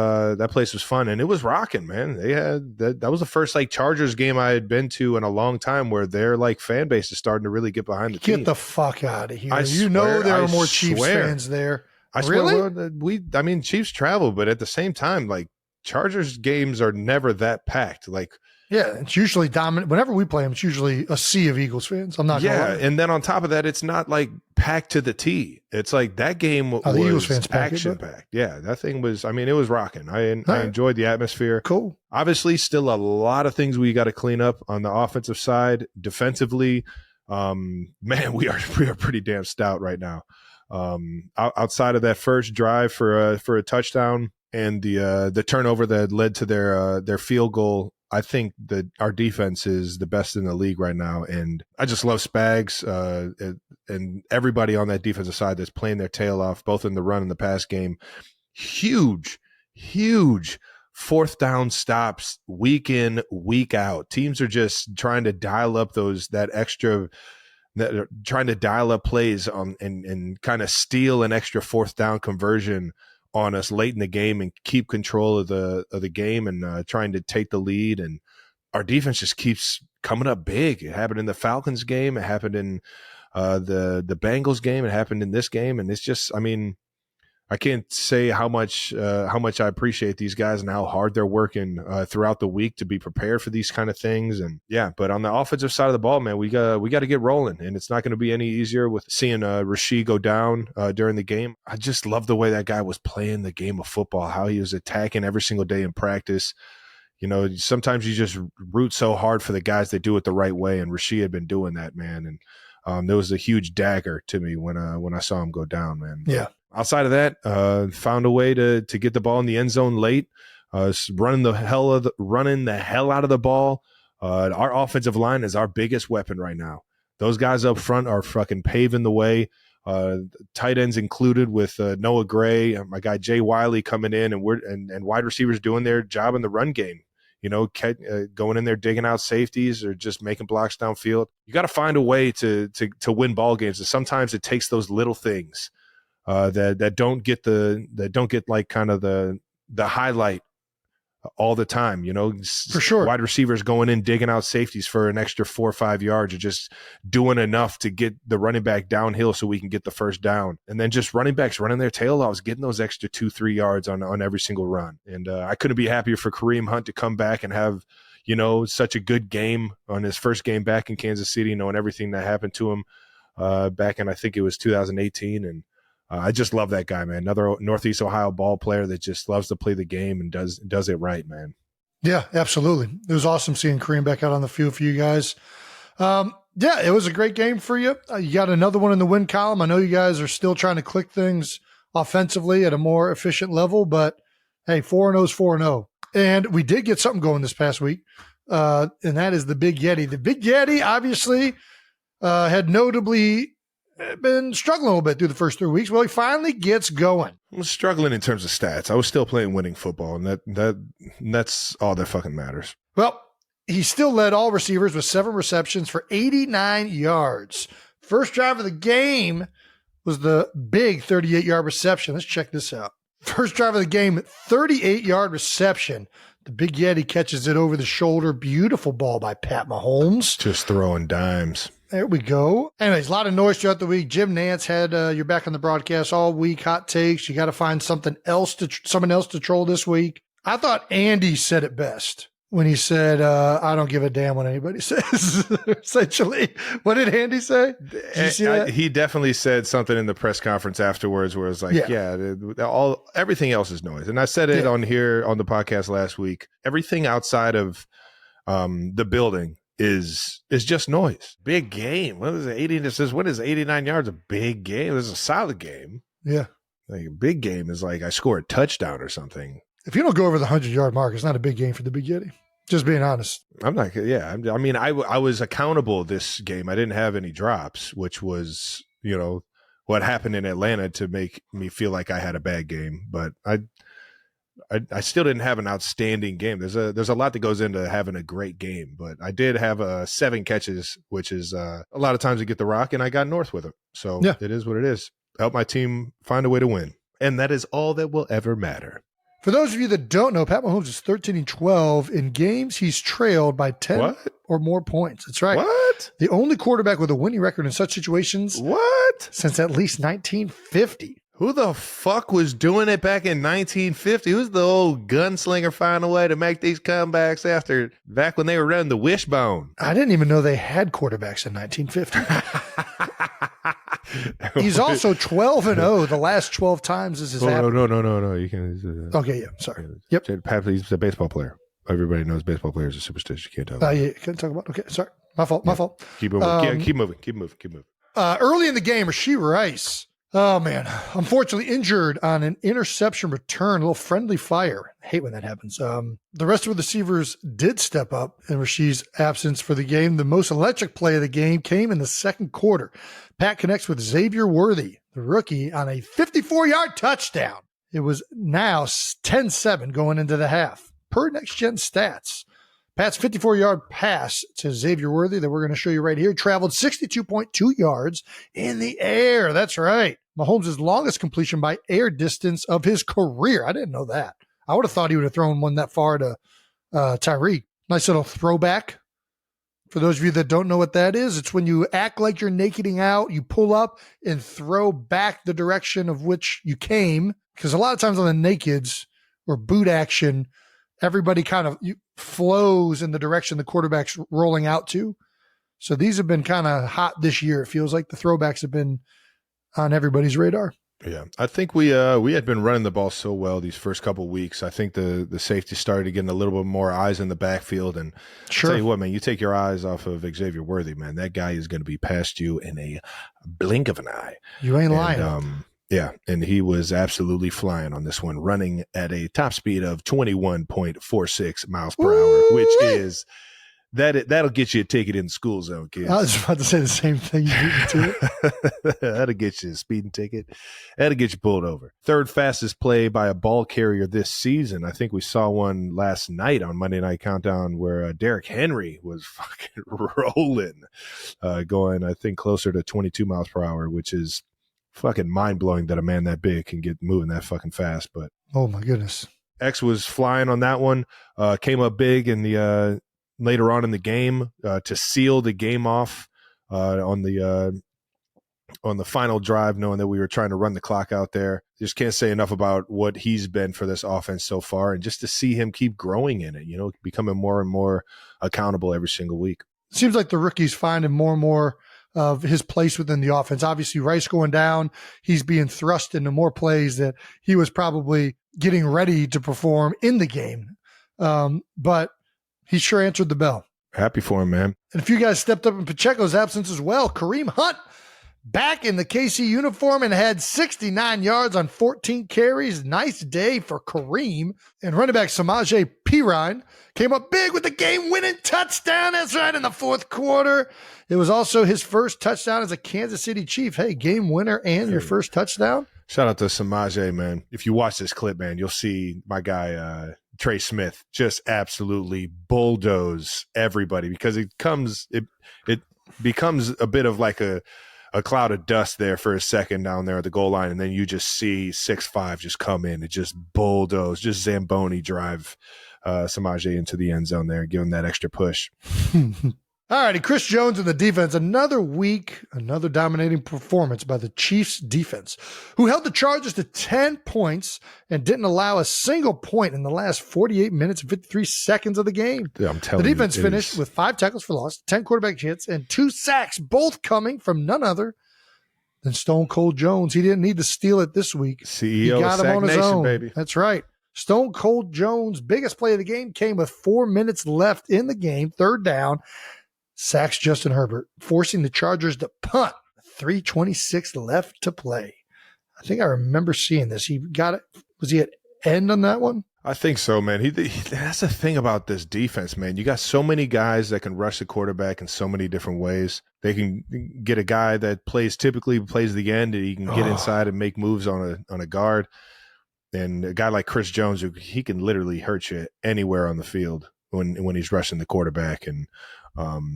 fun, and it was rocking, man. They had that was the first like Chargers game I had been to in a long time where their like fan base is starting to really get behind the team. Get the fuck out of here! There are more Chiefs fans there. I swear, really? Chiefs travel, but at the same time, like Chargers games are never that packed. Like, yeah, it's usually dominant. Whenever we play them, it's usually a sea of Eagles fans. I'm not gonna lie. And then on top of that, it's not like packed to the T. It's like that game was Eagles fans action packed. Yeah, that thing was. I mean, it was rocking. I enjoyed the atmosphere. Cool. Obviously, still a lot of things we got to clean up on the offensive side. Defensively, man, we are pretty damn stout right now. Outside of that first drive for a touchdown and the turnover that led to their field goal, I think that our defense is the best in the league right now, and I just love Spags and everybody on that defensive side that's playing their tail off, both in the run and the pass game. Huge fourth down stops week in, week out. Teams are just trying to dial up trying to dial up plays on and kind of steal an extra fourth down conversion on us late in the game and keep control of the game and trying to take the lead. And our defense just keeps coming up big. It happened in the Falcons game. It happened in the Bengals game. It happened in this game. And it's just, I mean, I can't say how much I appreciate these guys and how hard they're working throughout the week to be prepared for these kind of things. And yeah, but on the offensive side of the ball, man, we got to get rolling, and it's not going to be any easier with seeing Rashee go down during the game. I just love the way that guy was playing the game of football, how he was attacking every single day in practice. You know, sometimes you just root so hard for the guys that do it the right way, and Rashee had been doing that, man. And there was a huge dagger to me when I saw him go down, man. Yeah. Outside of that, found a way to get the ball in the end zone late, running the hell out of the ball. Our offensive line is our biggest weapon right now. Those guys up front are fucking paving the way. Tight ends included with Noah Gray, my guy Jay Wiley coming in, and wide receivers doing their job in the run game. You know, going in there, digging out safeties or just making blocks downfield. You got to find a way to win ball games. And sometimes it takes those little things that don't get like kind of the highlight all the time, you know. For sure. Wide receivers going in, digging out safeties for an extra 4 or 5 yards, or just doing enough to get the running back downhill so we can get the first down. And then just running backs running their tail offs, getting those extra 2-3 yards on every single run. And I couldn't be happier for Kareem Hunt to come back and have, you know, such a good game on his first game back in Kansas City, knowing everything that happened to him back in, I think it was 2018. And I just love that guy, man. Another Northeast Ohio ball player that just loves to play the game and does it right, man. Yeah, absolutely. It was awesome seeing Kareem back out on the field for you guys. Yeah, it was a great game for you. You got another one in the win column. I know you guys are still trying to click things offensively at a more efficient level, but hey, 4-0 is 4-0. And we did get something going this past week, and that is the Big Yeti. The Big Yeti obviously had notably been struggling a little bit through the first 3 weeks. Well, he finally gets going. I was struggling in terms of stats. I was still playing winning football, and that's all that fucking matters. Well, he still led all receivers with 7 receptions for 89 yards. First drive of the game was the big 38-yard reception. Let's check this out. First drive of the game, 38-yard reception. The Big Yeti catches it over the shoulder. Beautiful ball by Pat Mahomes. Just throwing dimes. There we go. Anyways, a lot of noise throughout the week. Jim Nantz had you're back on the broadcast all week. Hot takes. You got to find someone else to troll this week. I thought Andy said it best when he said, "I don't give a damn what anybody says." Essentially, what did Andy say? Did you see that? He definitely said something in the press conference afterwards where it was like, everything else is noise. And I said it on here on the podcast last week. Everything outside of the building is just noise. Big game. What is it? 80? It says, what is 89 yards? A big game. This is a solid game. Yeah. Like a big game is like I score a touchdown or something. If you don't go over the 100-yard mark, it's not a big game for the Big Yeti. Just being honest. I'm not. Yeah. I mean, I was accountable this game. I didn't have any drops, which was, you know, what happened in Atlanta to make me feel like I had a bad game. But I still didn't have an outstanding game. There's a lot that goes into having a great game, but I did have 7 catches, which is a lot of times to get the rock, and I got north with it. So It is what it is. Help my team find a way to win. And that is all that will ever matter. For those of you that don't know, Pat Mahomes is 13-12 in games he's trailed by 10 or more points. That's right. What? The only quarterback with a winning record in such situations since at least 1950. Who the fuck was doing it back in 1950? Who's the old gunslinger finding a way to make these comebacks back when they were running the wishbone? I didn't even know they had quarterbacks in 1950. He's also 12-0 the last 12 times this has happened. No. You can. Okay, yeah, sorry. Yep. Pat, he's a baseball player. Everybody knows baseball players are superstitious. You can't talk about it. Yeah, can't talk about it. Okay, sorry. My fault. Keep moving. Keep moving. Early in the game, Rashee Rice. Oh, man. Unfortunately injured on an interception return, a little friendly fire. I hate when that happens. The rest of the receivers did step up in Rashee's absence for the game. The most electric play of the game came in the second quarter. Pat connects with Xavier Worthy, the rookie, on a 54-yard touchdown. It was now 10-7 going into the half. Per Next Gen Stats, Pat's 54-yard pass to Xavier Worthy that we're going to show you right here traveled 62.2 yards in the air. That's right. Mahomes' longest completion by air distance of his career. I didn't know that. I would have thought he would have thrown one that far to Tyreek. Nice little throwback. For those of you that don't know what that is, it's when you act like you're nakeding out, you pull up and throw back the direction of which you came. Because a lot of times on the nakeds or boot action, everybody kind of flows in the direction the quarterback's rolling out to. So these have been kind of hot this year. It feels like the throwbacks have been on everybody's radar. Yeah, I think we had been running the ball so well these first couple of weeks. I think the safety started getting a little bit more eyes in the backfield. And sure. I'll tell you what, man, you take your eyes off of Xavier Worthy, man, that guy is going to be past you in a blink of an eye. You ain't lying. Yeah, and he was absolutely flying on this one, running at a top speed of 21.46 miles per hour, which is that'll get you a ticket in the school zone, kids. I was about to say the same thing. You beat me to it. That'll get you a speeding ticket. That'll get you pulled over. Third fastest play by a ball carrier this season. I think we saw one last night on Monday Night Countdown where Derrick Henry was fucking rolling, going, I think, closer to 22 miles per hour, which is fucking mind-blowing that a man that big can get moving that fucking fast. But oh my goodness, X was flying on that one, came up big in the later on in the game to seal the game off on the final drive, knowing that we were trying to run the clock out there. Just can't say enough about what he's been for this offense so far, and just to see him keep growing in it, becoming more and more accountable every single week. Seems like the rookie's finding more and more of his place within the offense. Obviously, Rice going down, he's being thrust into more plays that he was probably getting ready to perform in the game. But he sure answered the bell. Happy for him, man. And a few guys stepped up in Pacheco's absence as well. Kareem Hunt back in the KC uniform and had 69 yards on 14 carries. Nice day for Kareem. And running back Samaje Perine came up big with the game-winning touchdown. That's right, in the fourth quarter. It was also his first touchdown as a Kansas City Chief. Hey, game winner and your first touchdown. Shout out to Samaje, man. If you watch this clip, man, you'll see my guy Trey Smith just absolutely bulldoze everybody, because it becomes a bit of like a cloud of dust there for a second down there at the goal line, and then you just see 6'5" just come in and just bulldoze, just Zamboni drive Samaje into the end zone there, give him that extra push. All righty, Chris Jones and the defense. Another week, another dominating performance by the Chiefs defense, who held the Chargers to 10 points and didn't allow a single point in the last 48 minutes and 53 seconds of the game. Yeah, I'm telling you. The defense finished with 5 tackles for loss, 10 quarterback hits, and 2 sacks, both coming from none other than Stone Cold Jones. He didn't need to steal it this week. CEO he got him on his Nation, own. Baby. That's right. Stone Cold Jones' biggest play of the game came with 4 minutes left in the game, third down. Sacks Justin Herbert, forcing the Chargers to punt. 3:26 left to play. I think I remember seeing this. He got it. Was he at end on that one? I think so, man. That's the thing about this defense, man. You got so many guys that can rush the quarterback in so many different ways. They can get a guy that typically plays the end, and he can get inside and make moves on a guard. And a guy like Chris Jones, he can literally hurt you anywhere on the field when he's rushing the quarterback, and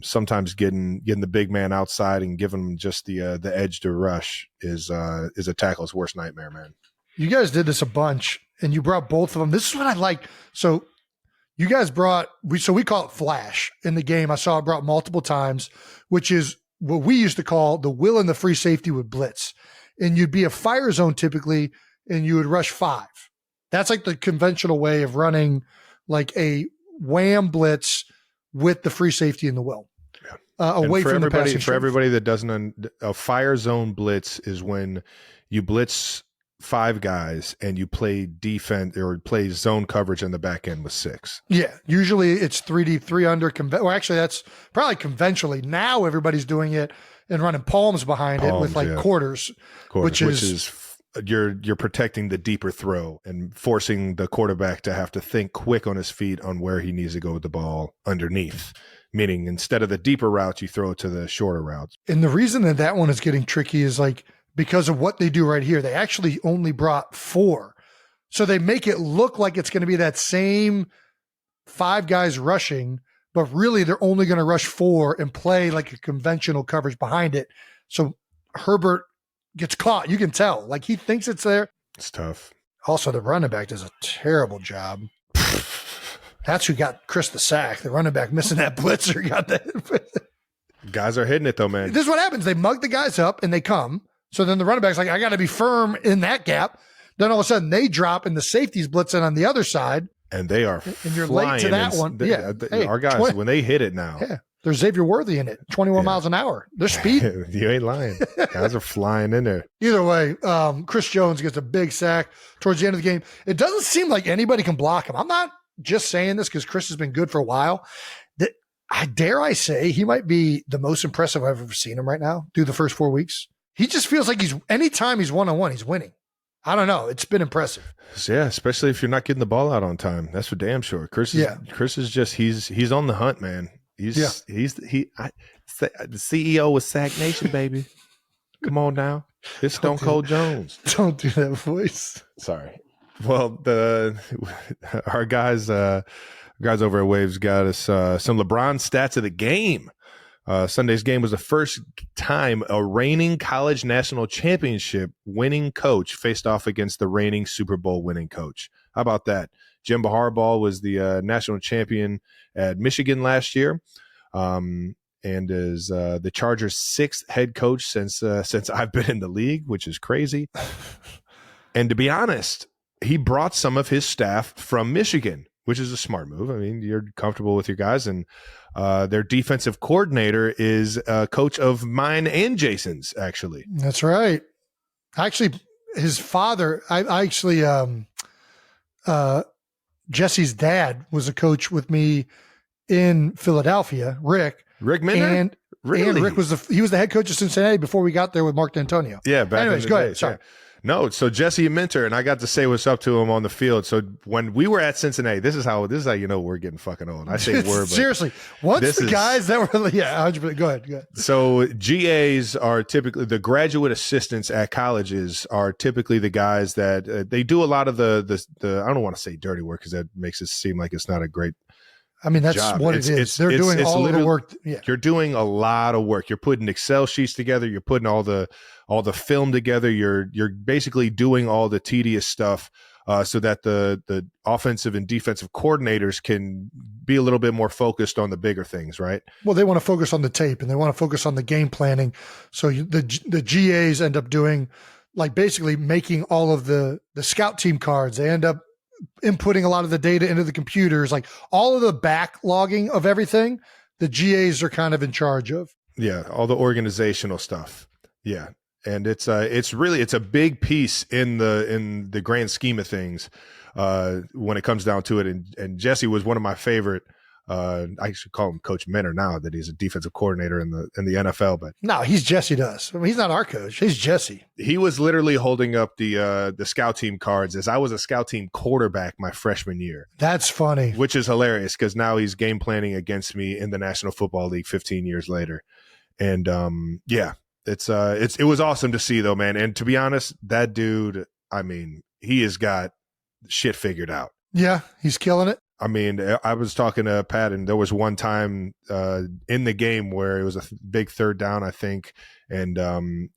sometimes getting the big man outside and giving him just the edge to rush is a tackle's worst nightmare, man. You guys did this a bunch, and you brought both of them. This is what I like. So you guys we call it flash in the game. I saw it brought multiple times, which is what we used to call the will and the free safety with blitz. And you'd be a fire zone typically, and you would rush 5. That's like the conventional way of running like a wham blitz with the free safety in the will. Away from the passing. For everybody that doesn't, a fire zone blitz is when you blitz 5 guys and you play defense or play zone coverage in the back end with 6. Yeah. Usually it's 3D, 3 under. Well, actually, that's probably conventionally. Now everybody's doing it and running palms behind it with like quarters, which is you're protecting the deeper throw and forcing the quarterback to have to think quick on his feet on where he needs to go with the ball underneath. Meaning instead of the deeper routes, you throw it to the shorter routes. And the reason that one is getting tricky is like, because of what they do right here, they actually only brought 4. So they make it look like it's going to be that same 5 guys rushing, but really they're only going to rush 4 and play like a conventional coverage behind it. So Herbert gets caught. You can tell. Like he thinks it's there. It's tough. Also, the running back does a terrible job. That's who got Chris the sack. The running back missing that blitzer got that. Guys are hitting it though, man. This is what happens. They mug the guys up and they come. So then the running back's like, I got to be firm in that gap. Then all of a sudden they drop and the safety's blitzing on the other side. And they are and you're flying late to that one. Our guys, when they hit it now. Yeah. There's Xavier Worthy in it, 21 miles an hour. They're speed. You ain't lying. Guys are flying in there. Either way, Chris Jones gets a big sack towards the end of the game. It doesn't seem like anybody can block him. I'm not just saying this because Chris has been good for a while. Dare I say he might be the most impressive I've ever seen him right now through the first 4 weeks. He just feels like anytime he's one-on-one, he's winning. I don't know. It's been impressive. Yeah, especially if you're not getting the ball out on time. That's for damn sure. Chris is just, he's on the hunt, man. The CEO of Sack Nation, baby. Come on now. It's Stone Cold Jones. Don't do that voice. Sorry. Well, our guys over at Waves got us some LeBron stats of the game. Sunday's game was the first time a reigning college national championship winning coach faced off against the reigning Super Bowl winning coach. How about that? Jim Harbaugh was the national champion at Michigan last year, and is the Chargers' 6th head coach since I've been in the league, which is crazy. And to be honest, he brought some of his staff from Michigan, which is a smart move. I mean, you're comfortable with your guys, and their defensive coordinator is a coach of mine and Jason's, actually. That's right. Actually, his father, Jesse's dad was a coach with me in Philadelphia, Rick Minter. And Rick was he was the head coach of Cincinnati before we got there with Mark D'Antonio. Yeah, back anyways, in the go days, ahead. Sorry. Yeah. No, so Jesse Minter, and I got to say what's up to him on the field. So when we were at Cincinnati, this is how you know we're getting fucking old. I say we're, but seriously. Once the guys that were 100%. Go ahead. So GAs are typically the graduate assistants at colleges are typically the guys that they do a lot of the I don't want to say dirty work because that makes it seem like it's not a great. I mean, that's job. what it is. They're doing all of the work. Yeah. You're doing a lot of work. You're putting Excel sheets together. You're putting all the film together. You're basically doing all the tedious stuff so that the offensive and defensive coordinators can be a little bit more focused on the bigger things, right? Well, they want to focus on the tape and they want to focus on the game planning. So the GAs end up doing like basically making all of the scout team cards. They end up inputting a lot of the data into the computers, like all of the backlogging of everything, the GAs are kind of in charge of. Yeah, all the organizational stuff. Yeah. And it's a big piece in the grand scheme of things when it comes down to it. And Jesse was one of my favorite. I should call him Coach Minter now that he's a defensive coordinator in the NFL. But no, he's Jesse does. I mean, he's not our coach. He's Jesse. He was literally holding up the scout team cards as I was a scout team quarterback my freshman year. That's funny. Which is hilarious because now he's game planning against me in the National Football League 15 years later. And yeah, it was awesome to see though, man. And to be honest, that dude, I mean, he has got shit figured out. Yeah, he's killing it. I mean, I was talking to Pat, and there was one time in the game where it was a big third down, I think, and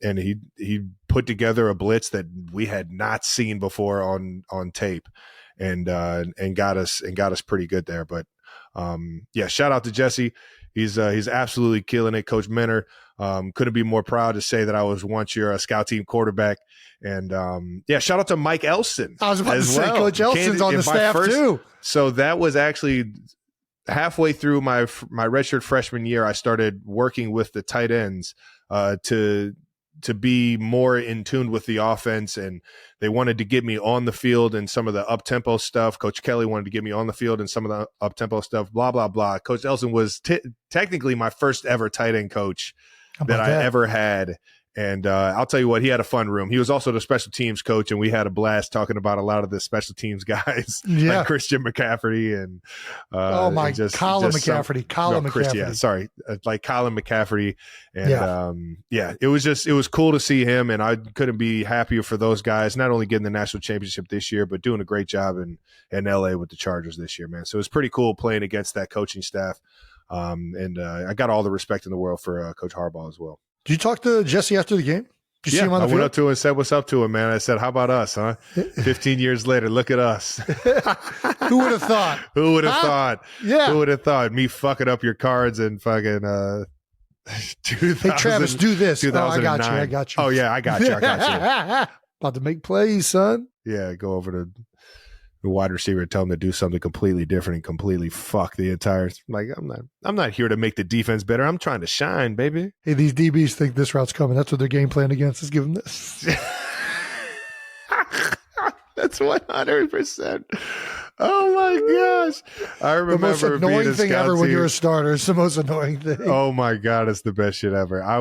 he put together a blitz that we had not seen before on tape, and got us pretty good there. But yeah, shout out to Jesse. He's absolutely killing it. Coach Menor, couldn't be more proud to say that I was once your scout team quarterback. And yeah, shout out to Mike Elson. I was about to say, Coach Elson's on the staff too. So that was actually halfway through my redshirt freshman year. I started working with the tight ends to be more in tune with the offense, and they wanted to get me on the field and some of the up-tempo stuff. Coach Kelly wanted to get me on the field and some of the up-tempo stuff, blah, blah, blah. Coach Elson was technically my first ever tight end coach that I ever had. And I'll tell you what, he had a fun room. He was also the special teams coach, and we had a blast talking about a lot of the special teams guys, like Christian McCaffrey and Colin McCaffrey. Yeah, sorry, like Colin McCaffrey, and it was cool to see him, and I couldn't be happier for those guys. Not only getting the national championship this year, but doing a great job in LA with the Chargers this year, man. So it was pretty cool playing against that coaching staff, and I got all the respect in the world for Coach Harbaugh as well. Did you talk to Jesse after the game? Did you see him on the field? I went up to him and said, "What's up to him, man?" I said, "How about us, huh? 15 years later, look at us." Who would have thought? Who would have thought? Yeah. Who would have thought? Me fucking up your cards and fucking Hey, Travis, do this. Oh, I got you. Oh, yeah, I got you. About to make plays, son. Yeah, go over to the wide receiver and tell him to do something completely different and completely fuck the entire. Like, I'm not here to make the defense better. I'm trying to shine, baby. Hey, these DBs think this route's coming. That's what their game plan against is. Give them this. That's 100%. Oh my gosh! I remember the most annoying thing ever when you're a starter. It's the most annoying thing. Oh my god, it's the best shit ever. I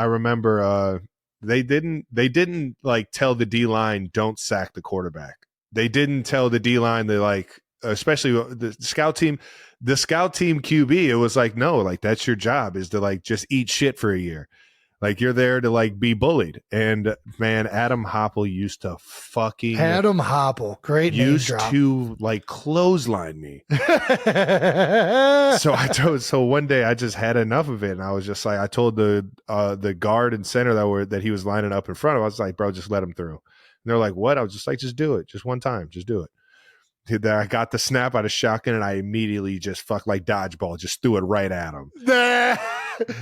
remember they didn't like tell the D line don't sack the quarterback. They didn't tell the D line, they like, especially the scout team QB. It was like, no, like that's your job is to like just eat shit for a year. Like you're there to like be bullied. And man, Adam Hopple used to like clothesline me. So one day I just had enough of it, and I was just like, I told the guard and center that he was lining up in front of. I was like, bro, just let him through. And they're like, what? I was just like, just do it. Just one time. Just do it. I got the snap out of shotgun, and I immediately just like dodgeball, just threw it right at him.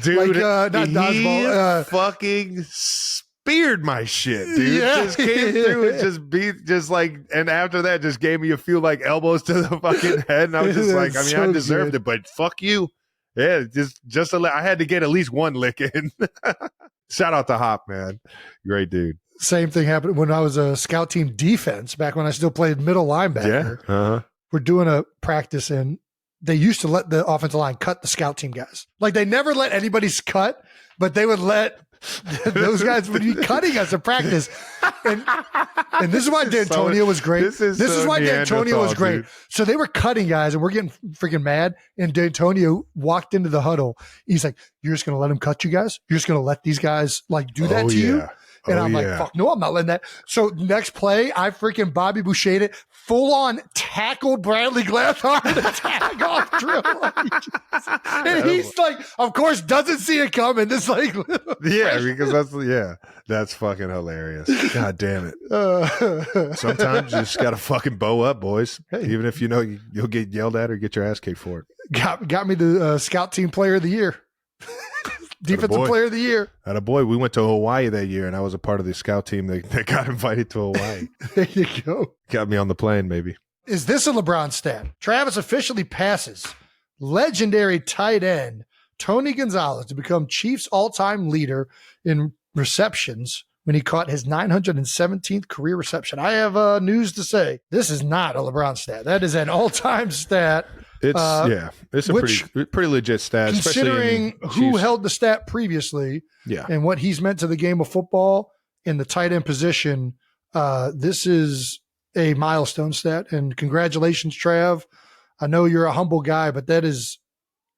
Dude, like, not dodgeball. Fucking speared my shit, dude. Yeah. Just came through and and after that, just gave me a few like elbows to the fucking head. And I was just like, I deserved it, but fuck you. Yeah, I had to get at least one lick in. Shout out to Hop, man. Great dude. Same thing happened when I was a scout team defense back when I still played middle linebacker. Yeah. Uh-huh. We're doing a practice, and they used to let the offensive line cut the scout team guys. Like they never let anybody's cut, but they would let those guys would be cutting us in practice. And this is why D'Antonio was great. This is why D'Antonio was great. Dude. So they were cutting guys, and we're getting freaking mad. And D'Antonio walked into the huddle. He's like, "You're just going to let him cut you guys? You're just going to let these guys like do that to you?" And I'm like, fuck, no, I'm not letting that. So next play, I freaking Bobby Boucher'd it, full on tackled Bradley Glanthard in a tag off drill. And he's like, of course, doesn't see it coming. This like, because that's fucking hilarious. God damn it. Sometimes you just got to fucking bow up, boys. Hey. Even if you know you'll get yelled at or get your ass kicked for it. Got me the scout team player of the year. Defensive player of the year. Attaboy. We went to Hawaii that year, and I was a part of the scout team that got invited to Hawaii. There you go. Got me on the plane, maybe. Is this a LeBron stat? Travis officially passes legendary tight end Tony Gonzalez to become Chiefs all-time leader in receptions when he caught his 917th career reception. I have news to say. This is not a LeBron stat. That is an all-time stat. It's a pretty legit stat, considering who held the stat previously, and what he's meant to the game of football in the tight end position. This is a milestone stat, and congratulations, Trav. I know you're a humble guy, but that is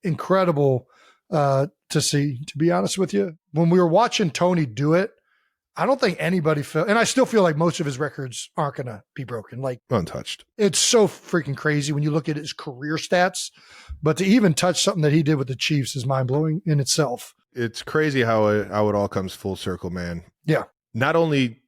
incredible to see. To be honest with you, when we were watching Tony do it, I don't think anybody felt, and I still feel like most of his records aren't going to be broken. Like untouched. It's so freaking crazy when you look at his career stats, but to even touch something that he did with the Chiefs is mind blowing in itself. It's crazy how it all comes full circle, man. Yeah. Not only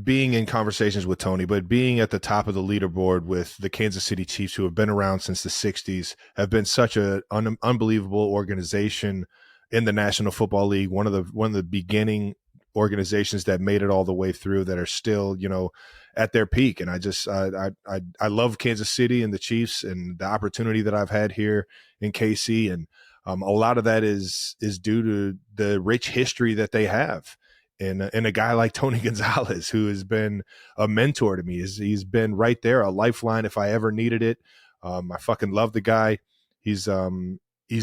being in conversations with Tony, but being at the top of the leaderboard with the Kansas City Chiefs, who have been around since the 60s, have been such an unbelievable organization in the National Football League. One of the beginning organizations that made it all the way through, that are still, at their peak. And I love Kansas City and the Chiefs and the opportunity that I've had here in KC. And a lot of that is due to the rich history that they have. And a guy like Tony Gonzalez, who has been a mentor to me, he's been right there, a lifeline if I ever needed it. I fucking love the guy. He's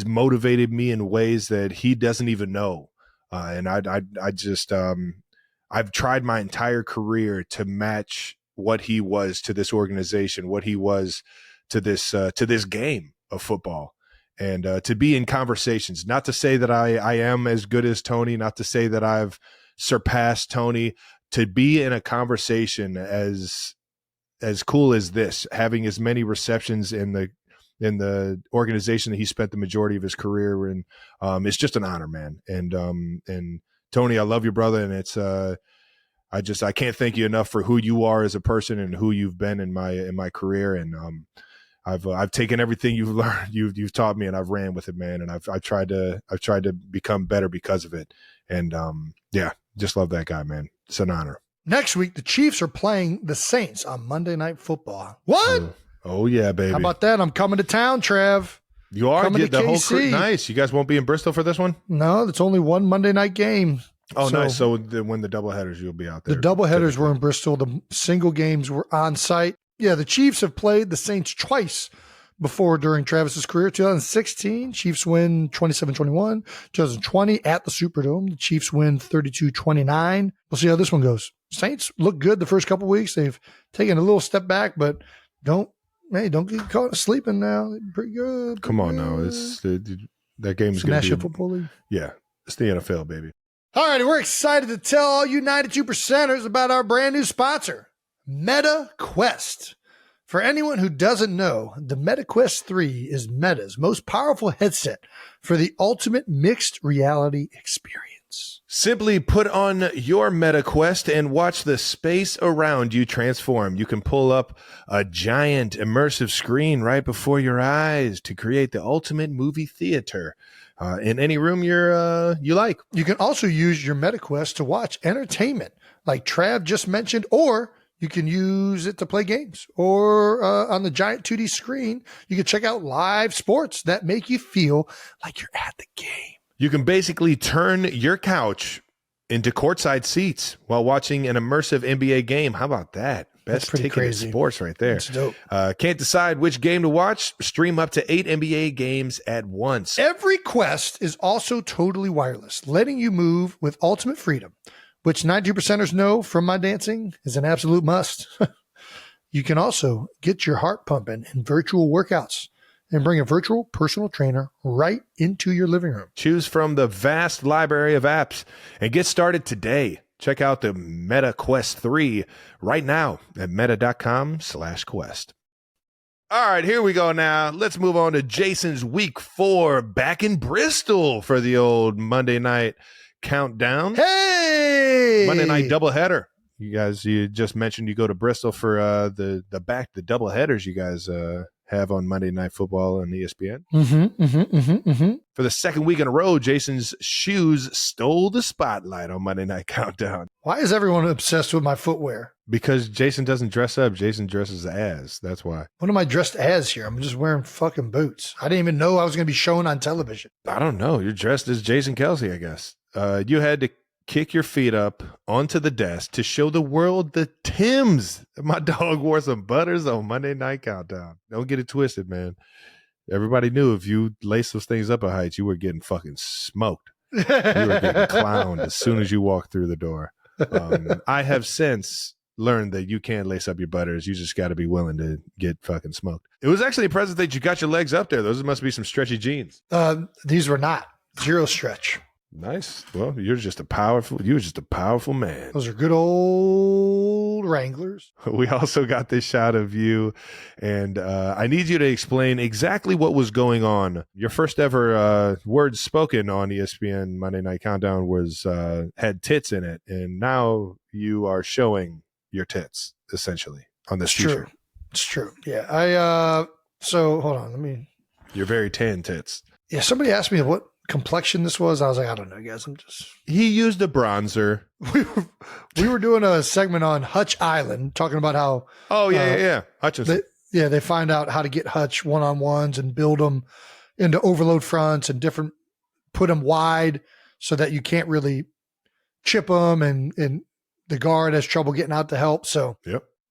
motivated me in ways that he doesn't even know. And I've tried my entire career to match what he was to this organization, what he was to this game of football. And to be in conversations, not to say that I am as good as Tony, not to say that I've surpassed Tony, to be in a conversation as cool as this, having as many receptions in the organization that he spent the majority of his career in, it's just an honor, man. And Tony, I love you, brother, and it's I can't thank you enough for who you are as a person and who you've been in my career. And I've taken everything you've learned, you've taught me, and I've ran with it, man. And I've tried to become better because of it. And yeah, just love that guy, man. It's an honor. Next week, the Chiefs are playing the Saints on Monday Night Football. What? Oh yeah, baby. How about that? I'm coming to town, Trev. You are? Coming Get to the whole KC. crew. Nice. You guys won't be in Bristol for this one? No, it's only one Monday night game. Oh, nice. So when the doubleheaders, you'll be out there. The doubleheaders were in Bristol. The single games were on site. Yeah, the Chiefs have played the Saints twice before during Travis's career. 2016, Chiefs win 27-21. 2020 at the Superdome, the Chiefs win 32-29. We'll see how this one goes. Saints look good the first couple weeks. They've taken a little step back, but don't get caught sleeping now. They're pretty good. Come on now. That game is going to be National Football League. Yeah, it's the NFL, baby. All right, we're excited to tell all you 92%ers about our brand new sponsor, MetaQuest. For anyone who doesn't know, the MetaQuest 3 is Meta's most powerful headset for the ultimate mixed reality experience. Simply put on your MetaQuest and watch the space around you transform. You can pull up a giant immersive screen right before your eyes to create the ultimate movie theater in any room you like. You can also use your MetaQuest to watch entertainment like Trav just mentioned, or you can use it to play games, or on the giant 2D screen, you can check out live sports that make you feel like you're at the game. You can basically turn your couch into courtside seats while watching an immersive NBA game. How about that? Best ticket in sports right there. That's dope. Can't decide which game to watch? Stream up to 8 NBA games at once. Every Quest is also totally wireless, letting you move with ultimate freedom, which 92%ers know from my dancing is an absolute must. You can also get your heart pumping in virtual workouts and bring a virtual personal trainer right into your living room. Choose from the vast library of apps and get started today. Check out the Meta Quest 3 right now at meta.com/quest. All right, here we go now. Let's move on to Jason's week 4 back in Bristol for the old Monday night countdown. Hey! Monday night doubleheader. You just mentioned you go to Bristol for the doubleheaders you guys have on Monday Night Football on ESPN. For the second week in a row, Jason's shoes stole the spotlight on Monday Night Countdown. Why is everyone obsessed with my footwear? Because Jason doesn't dress up. Jason dresses as. That's why. What am I dressed as here? I'm just wearing fucking boots. I didn't even know I was going to be shown on television. I don't know. You're dressed as Jason Kelsey, I guess. You had to kick your feet up onto the desk to show the world the Timbs. My dog wore some butters on Monday Night Countdown. Don't get it twisted, man. Everybody knew if you lace those things up a height, you were getting fucking smoked. You were getting clowned as soon as you walked through the door. I have since learned that you can't lace up your butters. You just got to be willing to get fucking smoked. It was actually impressive that you got your legs up there. Those must be some stretchy jeans. These were not. Zero stretch. Nice. Well, you're just a powerful man. Those are good old Wranglers. We also got this shot of you, and I need you to explain exactly what was going on. Your first ever words spoken on ESPN Monday Night Countdown was had tits in it, and now you are showing your tits, essentially, on this t-shirt. It's true. Yeah. So hold on. Your very tan tits. Yeah, somebody asked me what complexion this was. I was like, I don't know, guys. He used a bronzer. We were doing a segment on Hutch Island, talking about how. Oh yeah. Hutchinson. They find out how to get Hutch one-on-ones and build them into overload fronts and put them wide so that you can't really chip them, and the guard has trouble getting out to help. So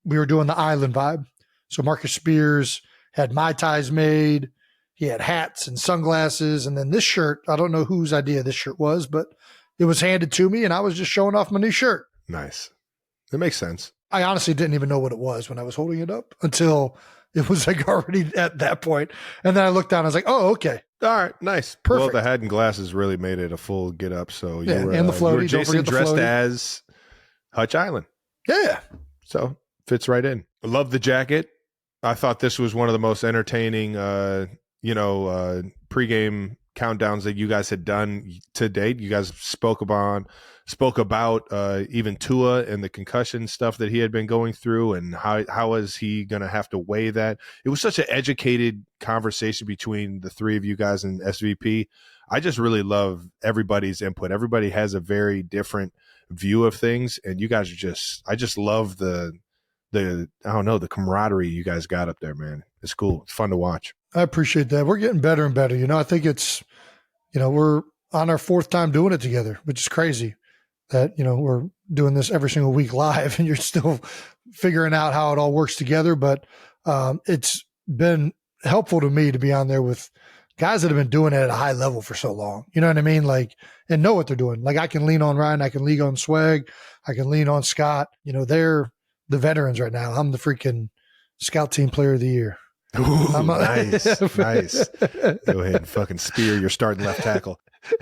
we were doing the Island vibe. So Marcus Spears had Mai Tais made. He had hats and sunglasses. And then this shirt, I don't know whose idea this shirt was, but it was handed to me and I was just showing off my new shirt. Nice. That makes sense. I honestly didn't even know what it was when I was holding it up until it was like already at that point. And then I looked down, I was like, oh, okay. All right, nice. Perfect. Well, the hat and glasses really made it a full get up. So yeah, you were, and the floaty. You were Jason dressed as Hutch Island. Yeah. So fits right in. I love the jacket. I thought this was one of the most entertaining pregame countdowns that you guys had done to date. You guys spoke about even Tua and the concussion stuff that he had been going through, and how is he going to have to weigh that. It was such an educated conversation between the three of you guys and SVP. I just really love everybody's input. Everybody has a very different view of things, and you guys are I just love the camaraderie you guys got up there, man. It's cool. It's fun to watch. I appreciate that. We're getting better and better. I think it's, we're on our fourth time doing it together, which is crazy that, we're doing this every single week live and you're still figuring out how it all works together. But it's been helpful to me to be on there with guys that have been doing it at a high level for so long. You know what I mean? And know what they're doing. Like I can lean on Ryan. I can lean on Swag. I can lean on Scott. They're the veterans right now. I'm the freaking scout team player of the year. Ooh, nice. Go ahead and fucking spear your starting left tackle.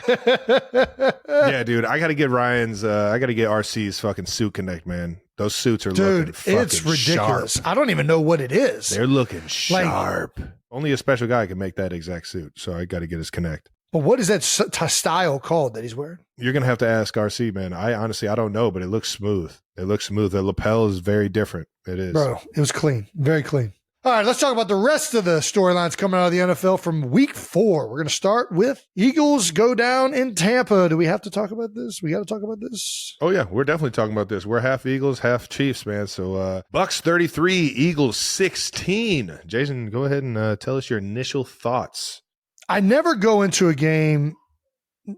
Yeah, dude. I got to get RC's fucking suit connect, man. Those suits are looking fucking it's ridiculous. Sharp. I don't even know what it is. They're looking sharp. Only a special guy can make that exact suit. So I got to get his connect. But what is that style called that he's wearing? You're going to have to ask RC, man. I don't know, but it looks smooth. The lapel is very different. It is. Bro, it was clean. Very clean. All right, let's talk about the rest of the storylines coming out of the NFL from week 4. We're going to start with Eagles go down in Tampa. Do we have to talk about this? We got to talk about this? Oh, yeah. We're definitely talking about this. We're half Eagles, half Chiefs, man. So Bucs 33, Eagles 16. Jason, go ahead and tell us your initial thoughts. I never go into a game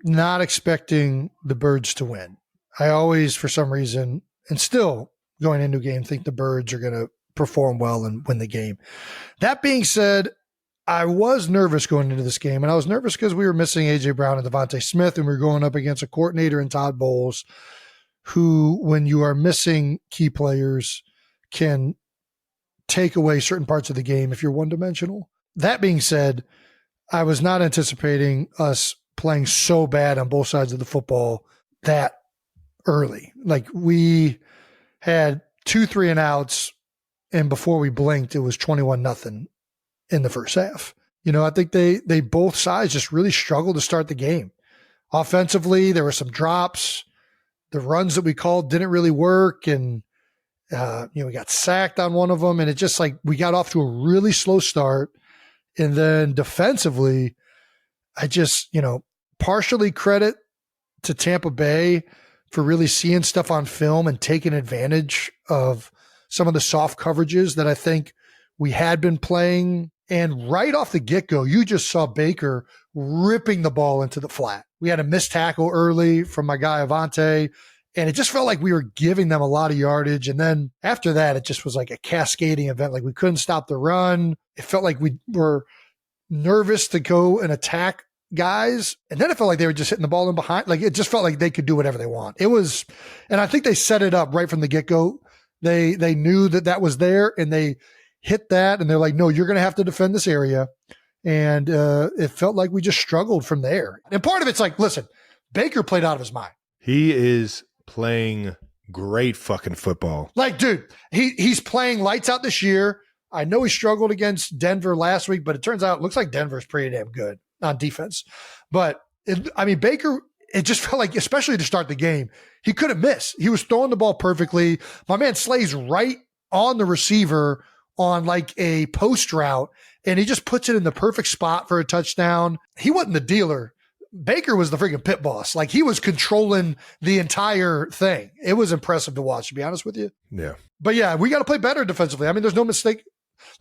not expecting the Birds to win. I always, for some reason, and still going into a game, think the Birds are going to perform well and win the game. That being said, I was nervous going into this game, and I was nervous because we were missing A.J. Brown and Devontae Smith, and we were going up against a coordinator in Todd Bowles, who, when you are missing key players, can take away certain parts of the game if you're one-dimensional. That being said, I was not anticipating us playing so bad on both sides of the football that early. Like, we had 2 3-and-outs, and before we blinked, it was 21-0 in the first half. I think they both sides just really struggled to start the game. Offensively, there were some drops. The runs that we called didn't really work, and we got sacked on one of them, and it just we got off to a really slow start. And then defensively, I just, partially credit to Tampa Bay for really seeing stuff on film and taking advantage of some of the soft coverages that I think we had been playing. And right off the get-go, you just saw Baker ripping the ball into the flat. We had a missed tackle early from my guy Avante, and it just felt like we were giving them a lot of yardage. And then after that, it just was like a cascading event. Like we couldn't stop the run. It felt like we were nervous to go and attack guys. And then it felt like they were just hitting the ball in behind. Like it just felt like they could do whatever they want. It was, and I think they set it up right from the get-go. They knew that was there, and they hit that, and they're like, no, you're going to have to defend this area. And it felt like we just struggled from there. And part of it's like, listen, Baker played out of his mind. He is playing great fucking football. Like, dude, he's playing lights out this year. I know he struggled against Denver last week, but it turns out it looks like Denver's pretty damn good on defense. But, Baker, it just felt like, especially to start the game, he couldn't miss. He was throwing the ball perfectly. My man slays right on the receiver on like a post route, and he just puts it in the perfect spot for a touchdown. He wasn't the dealer. Baker was the freaking pit boss. Like, he was controlling the entire thing. It was impressive to watch, to be honest with you. Yeah. But yeah, we got to play better defensively. I mean, there's no mistake.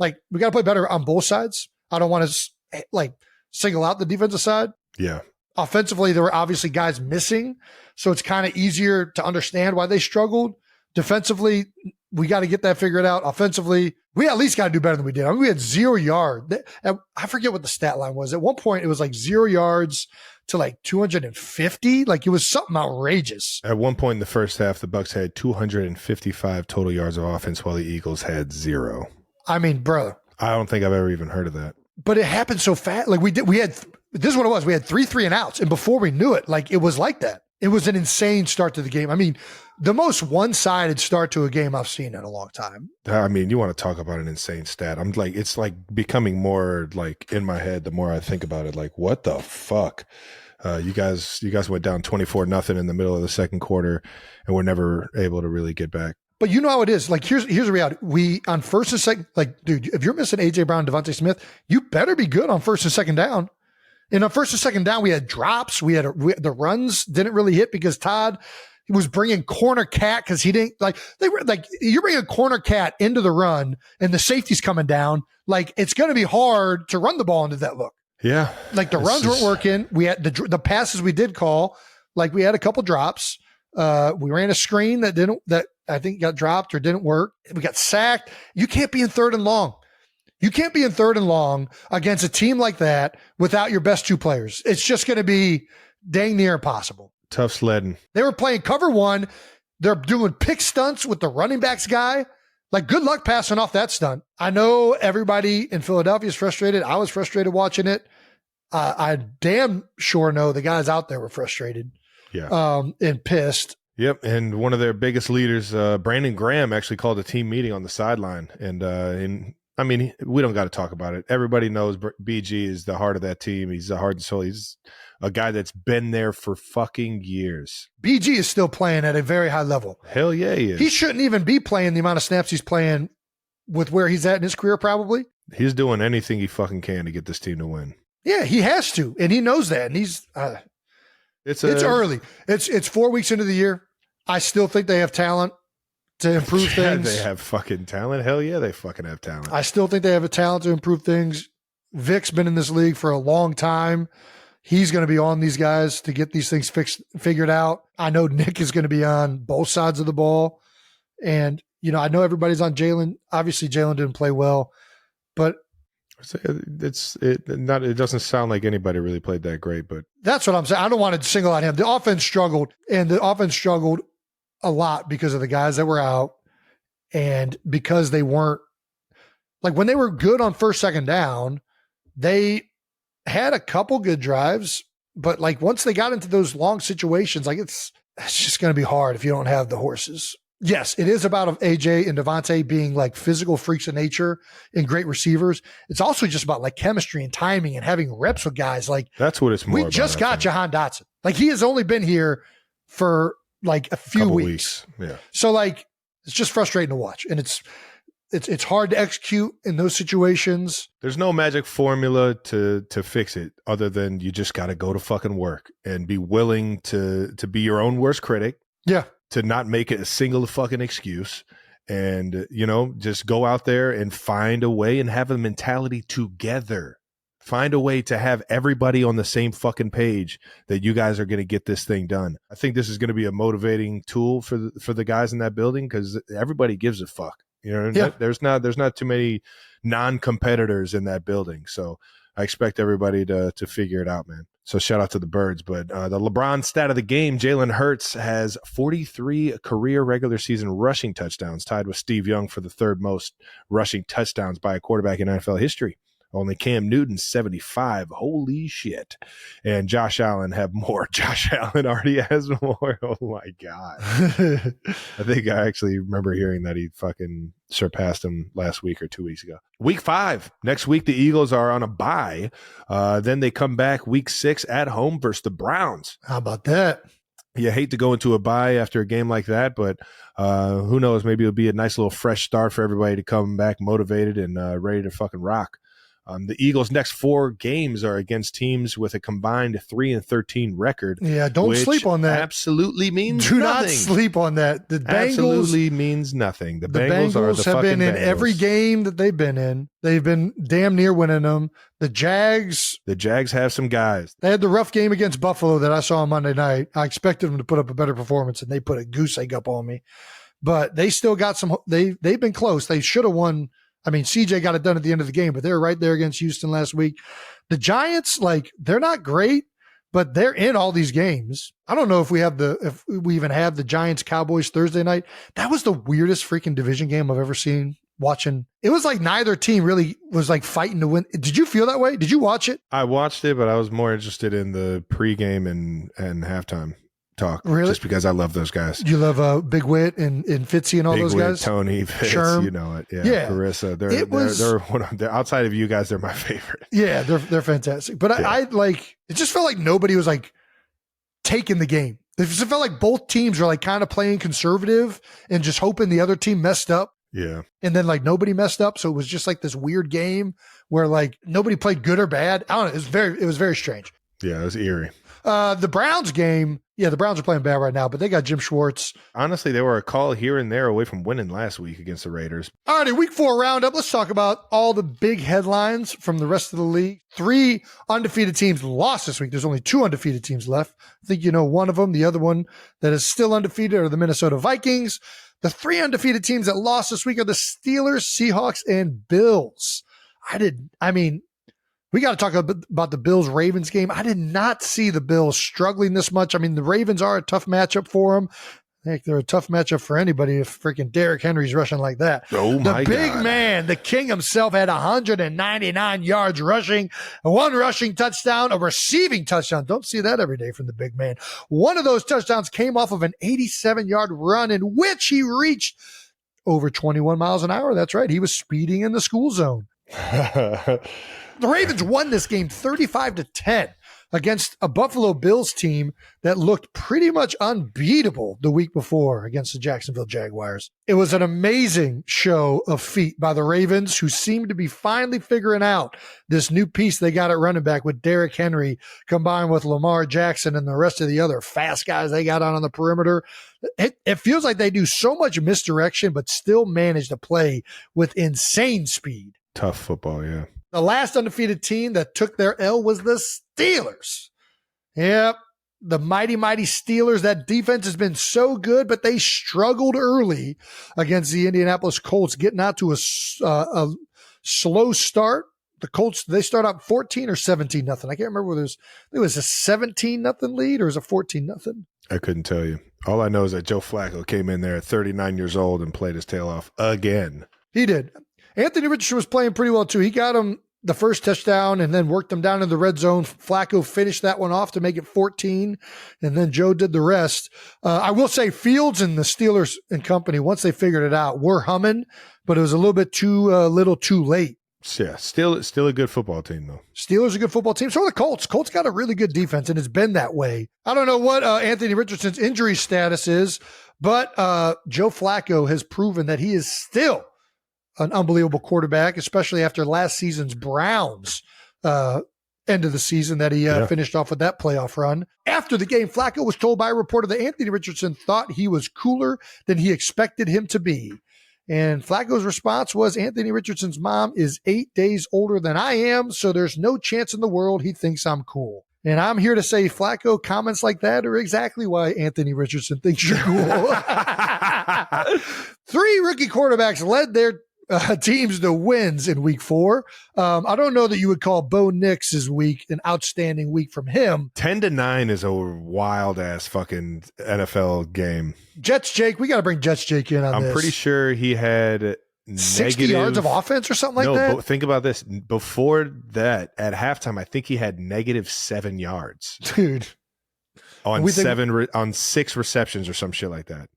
Like, we got to play better on both sides. I don't want to single out the defensive side. Yeah. Offensively, there were obviously guys missing, so it's kind of easier to understand why they struggled. Defensively, we got to get that figured out. Offensively, we at least got to do better than we did. I mean, we had 0 yards. I forget what the stat line was. At one point, it was like 0 yards to like 250. Like, it was something outrageous. At one point in the first half, the Bucs had 255 total yards of offense while the Eagles had 0. I mean, brother. I don't think I've ever even heard of that. But it happened so fast. Like, this is what it was. We had 3 and outs. And before we knew it, like, it was like that. It was an insane start to the game. I mean, the most one-sided start to a game I've seen in a long time. I mean, you want to talk about an insane stat. I'm like, it's like becoming more like in my head the more I think about it. Like, what the fuck? You guys went down 24-0 in the middle of the second quarter, and we're never able to really get back. But you know how it is. Like, here's the reality. We, on first and second, like, dude, if you're missing A.J. Brown, Devontae Smith, you better be good on first and second down. And on first and second down, we had drops. The runs didn't really hit because Todd was bringing corner cat because he didn't you're bringing corner cat into the run and the safety's coming down. Like, it's going to be hard to run the ball into that look. Yeah. Like, the runs weren't working. We had the passes we did call. Like, we had a couple drops. We ran a screen that I think got dropped or didn't work. We got sacked. You can't be in third and long. You can't be in third and long against a team like that without your best 2 players. It's just going to be dang near impossible. Tough sledding. They were playing cover 1. They're doing pick stunts with the running backs guy. Like, good luck passing off that stunt. I know everybody in Philadelphia is frustrated. I was frustrated watching it. I damn sure know the guys out there were frustrated. Yeah. And pissed. Yep. And one of their biggest leaders, Brandon Graham, actually called a team meeting on the sideline. And I mean, we don't got to talk about it. Everybody knows BG is the heart of that team. He's the heart and soul. He's a guy that's been there for fucking years. BG is still playing at a very high level. Hell yeah, he is. He shouldn't even be playing the amount of snaps he's playing with where he's at in his career, probably. He's doing anything he fucking can to get this team to win. Yeah, he has to, and he knows that. And he's it's early. It's 4 weeks into the year. I still think they have talent to improve things. They have fucking talent. Hell yeah, they fucking have talent. I still think they have a talent to improve things. Vic's been in this league for a long time. He's going to be on these guys to get these things figured out. I know Nick is going to be on both sides of the ball. And, I know everybody's on Jaylen. Obviously, Jaylen didn't play well, but it doesn't sound like anybody really played that great, but that's what I'm saying. I don't want to single out him. The offense struggled, and the offense struggled a lot because of the guys that were out and because they weren't like when they were good on first, second down, they had a couple good drives, but like once they got into those long situations, like it's just going to be hard if you don't have the horses. Yes, it is about AJ and Devontae being like physical freaks of nature and great receivers. It's also just about like chemistry and timing and having reps with guys. Like that's what it's more. We just got Jahan Dotson. Like he has only been here for like a few weeks. Yeah. So like it's just frustrating to watch, and it's hard to execute in those situations. There's no magic formula to fix it other than you just got to go to fucking work and be willing to be your own worst critic. Yeah. To not make it a single fucking excuse and, just go out there and find a way and have a mentality together. Find a way to have everybody on the same fucking page that you guys are going to get this thing done. I think this is going to be a motivating tool for the guys in that building because everybody gives a fuck. Yeah. There's not too many non-competitors in that building. So I expect everybody to figure it out, man. So shout out to the Birds. But the LeBron stat of the game, Jalen Hurts has 43 career regular season rushing touchdowns, tied with Steve Young for the third most rushing touchdowns by a quarterback in NFL history. Only Cam Newton, 75. Holy shit. And Josh Allen have more. Josh Allen already has more. Oh, my God. I think I actually remember hearing that he fucking surpassed him last week or 2 weeks ago. Week 5. Next week, the Eagles are on a bye. Then they come back week 6 at home versus the Browns. How about that? You hate to go into a bye after a game like that, but who knows? Maybe it'll be a nice little fresh start for everybody to come back motivated and ready to fucking rock. The Eagles' next 4 games are against teams with a combined 3-13 record. Yeah, don't sleep on that. Absolutely means Do nothing. not sleep on that. The Bengals absolutely means nothing. The Bengals are the have fucking been in Bengals. every game that they've been in. They've been damn near winning them. The Jags have some guys. They had the rough game against Buffalo that I saw on Monday night. I expected them to put up a better performance, and they put a goose egg up on me. But they still got some. They've been close. They should have won. I mean, CJ got it done at the end of the game, but they were right there against Houston last week. The Giants, they're not great, but they're in all these games. I don't know if we even have the Giants Cowboys Thursday night. That was the weirdest freaking division game I've ever seen. Watching, it was like neither team really was like fighting to win. Did you feel that way? Did you watch it? I watched it, but I was more interested in the pregame and halftime talk. Really? Just because I love those guys. You love Big Wit and Fitzy and all Big those Wit, guys? Tony, Fitz, Sherm. you know it. Yeah. Carissa. They're outside of you guys, they're my favorite. Yeah, they're fantastic. But I it just felt like nobody was like taking the game. It just felt like both teams were like kind of playing conservative and just hoping the other team messed up. Yeah. And then like nobody messed up. So it was just like this weird game where like nobody played good or bad. I don't know. It was very strange. Yeah, it was eerie. The Browns game, the Browns are playing bad right now, but they got Jim Schwartz. Honestly, they were a call here and there away from winning last week against the Raiders. All righty, week 4 roundup. Let's talk about all the big headlines from the rest of the league. 3 undefeated teams lost this week. There's only 2 undefeated teams left. I think you know one of them. The other one that is still undefeated are the Minnesota Vikings. The 3 undefeated teams that lost this week are the Steelers, Seahawks, and Bills. We got to talk about the Bills-Ravens game. I did not see the Bills struggling this much. I mean, the Ravens are a tough matchup for them. I think they're a tough matchup for anybody if freaking Derrick Henry's rushing like that. Oh, my God. The big man, the king himself, had 199 yards rushing, 1 rushing touchdown, a receiving touchdown. Don't see that every day from the big man. One of those touchdowns came off of an 87-yard run in which he reached over 21 miles an hour. That's right. He was speeding in the school zone. The Ravens won this game 35-10 against a Buffalo Bills team that looked pretty much unbeatable the week before against the Jacksonville Jaguars. It was an amazing show of feat by the Ravens, who seemed to be finally figuring out this new piece they got at running back with Derrick Henry combined with Lamar Jackson and the rest of the other fast guys they got on the perimeter. It feels like they do so much misdirection, but still manage to play with insane speed. Tough football, yeah. The last undefeated team that took their L was the Steelers. Yep, the mighty, mighty Steelers. That defense has been so good, but they struggled early against the Indianapolis Colts, getting out to a slow start. The Colts, they start out 14 or 17-0. I can't remember whether it was a 17-0 lead or was it 14-0. I couldn't tell you. All I know is that Joe Flacco came in there at 39 years old and played his tail off again. He did. Anthony Richardson was playing pretty well, too. He got him the first touchdown and then worked him down in the red zone. Flacco finished that one off to make it 14, and then Joe did the rest. I will say Fields and the Steelers and company, once they figured it out, were humming, but it was a little bit too late. Yeah, still a good football team, though. Steelers are a good football team. So are the Colts. Colts got a really good defense, and it's been that way. I don't know what Anthony Richardson's injury status is, but Joe Flacco has proven that he is still an unbelievable quarterback, especially after last season's Browns end of the season that he finished off with that playoff run. After the game, Flacco was told by a reporter that Anthony Richardson thought he was cooler than he expected him to be. And Flacco's response was, Anthony Richardson's mom is 8 days older than I am, so there's no chance in the world he thinks I'm cool. And I'm here to say Flacco comments like that are exactly why Anthony Richardson thinks you're cool. 3 rookie quarterbacks led their teams to wins in week 4. I don't know that you would call Bo Nix's week an outstanding week from him. 10-9 is a wild ass fucking NFL game. Jets Jake, we got to bring Jets Jake in on this. I'm pretty sure he had 60 yards of offense or something like that? No, think about this. Before that, at halftime, I think he had -7 yards. Dude. On 6 receptions or some shit like that.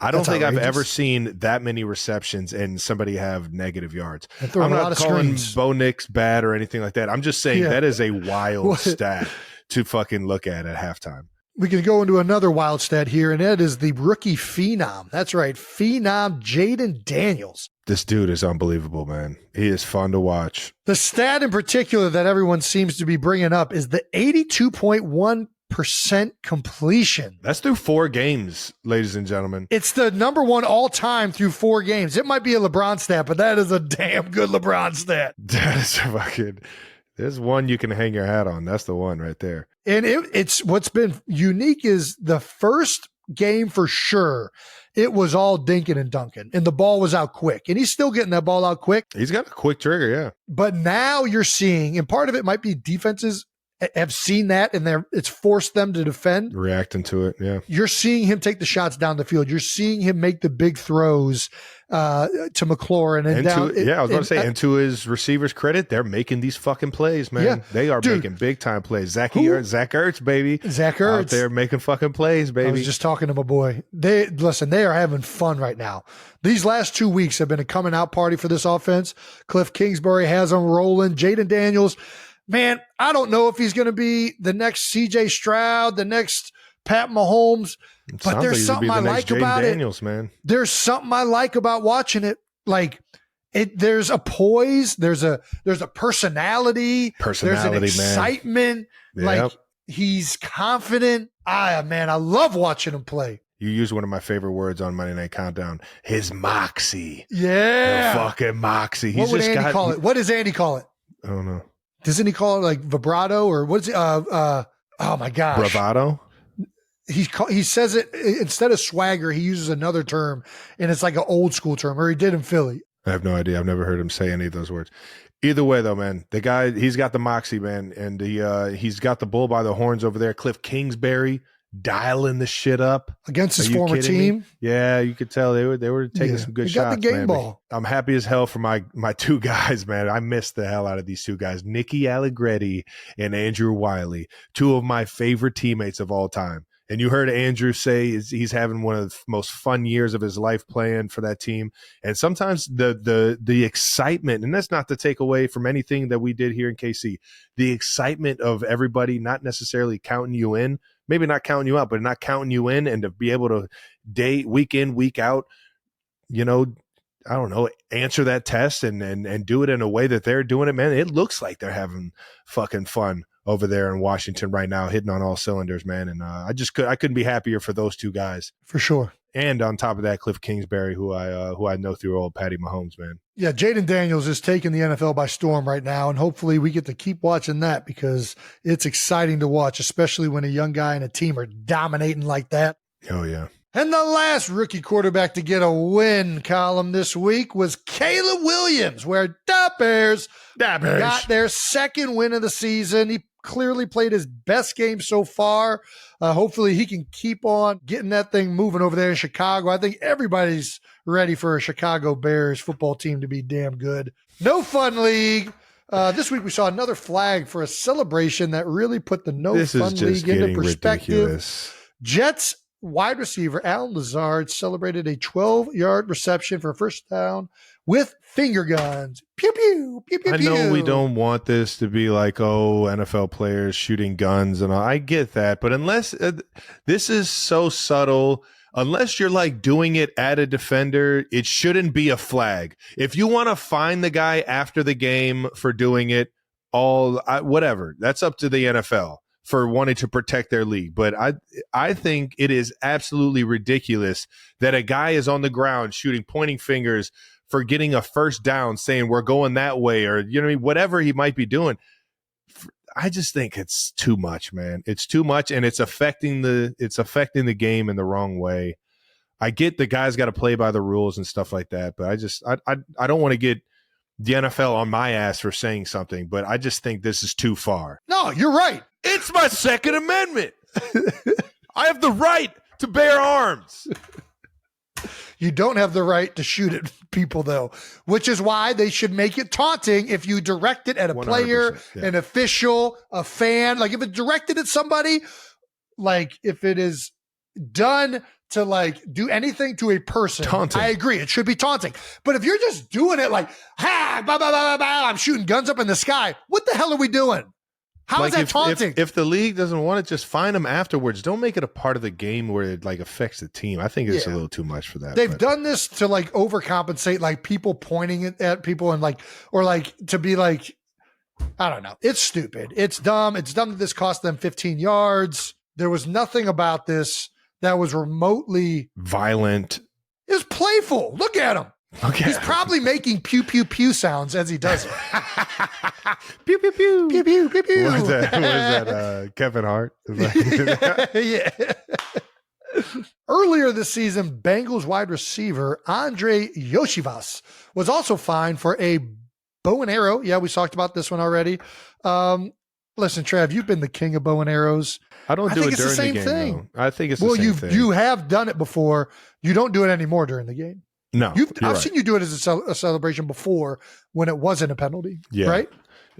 I don't think I've ever seen that many receptions and somebody have negative yards. I'm not calling Bo Nix bad or anything like that. I'm just saying that is a wild stat to fucking look at halftime. We can go into another wild stat here, and that is the rookie phenom. That's right, phenom Jayden Daniels. This dude is unbelievable, man. He is fun to watch. The stat in particular that everyone seems to be bringing up is the 82.1% completion. That's through 4 games, ladies and gentlemen. It's the number one all time through 4 games. It might be a LeBron stat, but that is a damn good LeBron stat. That is fucking, there's one you can hang your hat on. That's the one right there. And it's what's been unique is the first game for sure. It was all dinking and dunking, and the ball was out quick. And he's still getting that ball out quick. He's got a quick trigger, yeah. But now you're seeing, and part of it might be defenses have seen that, and it's forced them to defend. Reacting to it, yeah. You're seeing him take the shots down the field. You're seeing him make the big throws to McLaurin. And to his receivers' credit, they're making these fucking plays, man. Yeah. They are making big-time plays. Zach Ertz, baby. Zach Ertz. Out there making fucking plays, baby. I was just talking to my boy. They are having fun right now. These last 2 weeks have been a coming-out party for this offense. Cliff Kingsbury has them rolling. Jayden Daniels, man, I don't know if he's going to be the next C.J. Stroud, the next Pat Mahomes, but there's something I like about it. Man. There's something I like about watching it. Like there's a poise, there's a personality, there's an excitement. Yep. Like he's confident. I love watching him play. You used one of my favorite words on Monday Night Countdown. His moxie. Yeah. The fucking moxie. What would Andy call it? What does Andy call it? I don't know. Doesn't he call it like vibrato or what's it? Oh my gosh. Bravado? He says it instead of swagger, he uses another term, and it's like an old school term, or he did in Philly. I have no idea. I've never heard him say any of those words. Either way, though, man, the guy, he's got the moxie, man, and he's got the bull by the horns over there. Cliff Kingsbury dialing the shit up against his former team. Me? Yeah, you could tell they were taking some good shots. Got the game man. ball. I'm happy as hell for my 2 guys, man. I missed the hell out of these 2 guys, Nicky Allegretti and Andrew Wiley, 2 of my favorite teammates of all time. And you heard Andrew say he's having one of the most fun years of his life playing for that team. And sometimes the excitement, and that's not to take away from anything that we did here in KC, the excitement of everybody not necessarily counting you in, maybe not counting you out, but not counting you in, and to be able to week in, week out, I don't know, answer that test and do it in a way that they're doing it, man. It looks like they're having fucking fun over there in Washington right now, hitting on all cylinders, man. And I couldn't be happier for those 2 guys. For sure. And on top of that, Cliff Kingsbury, who I know through old Patty Mahomes, man. Yeah, Jayden Daniels is taking the NFL by storm right now, and hopefully we get to keep watching that because it's exciting to watch, especially when a young guy and a team are dominating like that. Oh, yeah. And the last rookie quarterback to get a win column this week was Caleb Williams, where the Bears got their second win of the season. He clearly played his best game so far. Hopefully he can keep on getting that thing moving over there in Chicago. I think everybody's ready for a Chicago Bears football team to be damn good. No Fun League. This week we saw another flag for a celebration that really put the No Fun League into perspective. Ridiculous. Jets wide receiver Alan Lazard celebrated a 12-yard reception for a first down with finger guns. Pew, pew, pew, pew, I know we don't want this to be like, NFL players shooting guns and all. I get that. But unless this is so subtle, unless you're like doing it at a defender, it shouldn't be a flag. If you want to fine the guy after the game for doing it, whatever, that's up to the NFL for wanting to protect their league. But I think it is absolutely ridiculous that a guy is on the ground pointing fingers for getting a first down, saying we're going that way, or whatever he might be doing. I just think it's too much, man. It's too much, and it's affecting the game in the wrong way. I get the guy's got to play by the rules and stuff like that, but I don't want to get the NFL on my ass for saying something, but I just think this is too far. No, you're right. It's my Second Amendment. I have the right to bear arms. You don't have the right to shoot at people, though, which is why they should make it taunting if you direct it at a player, an official, a fan. Like if it's directed at somebody, like if it is done to like do anything to a person, taunting. I agree. It should be taunting. But if you're just doing it like, ha, bah, bah, bah, bah, bah, I'm shooting guns up in the sky. What the hell are we doing? How is that taunting? If the league doesn't want it, just fine them afterwards. Don't make it a part of the game where it like affects the team. I think it's a little too much for that. They've done this to like overcompensate, like people pointing at people and like, or like to be like, I don't know. It's stupid. It's dumb. It's dumb that this cost them 15 yards. There was nothing about this that was remotely violent. It was playful. Look at him. Okay. He's probably making pew, pew, pew sounds as he does it. Pew, pew, pew. Pew, pew, pew, pew. What was that Kevin Hart? Yeah. Earlier this season, Bengals wide receiver Andre Yoshivas was also fined for a bow and arrow. Yeah, we talked about this one already. Listen, Trav, you've been the king of bow and arrows. I don't do it during the game, thing. I think it's the same thing. You have done it before. You don't do it anymore during the game. No, I've seen you do it as a celebration before when it wasn't a penalty, right?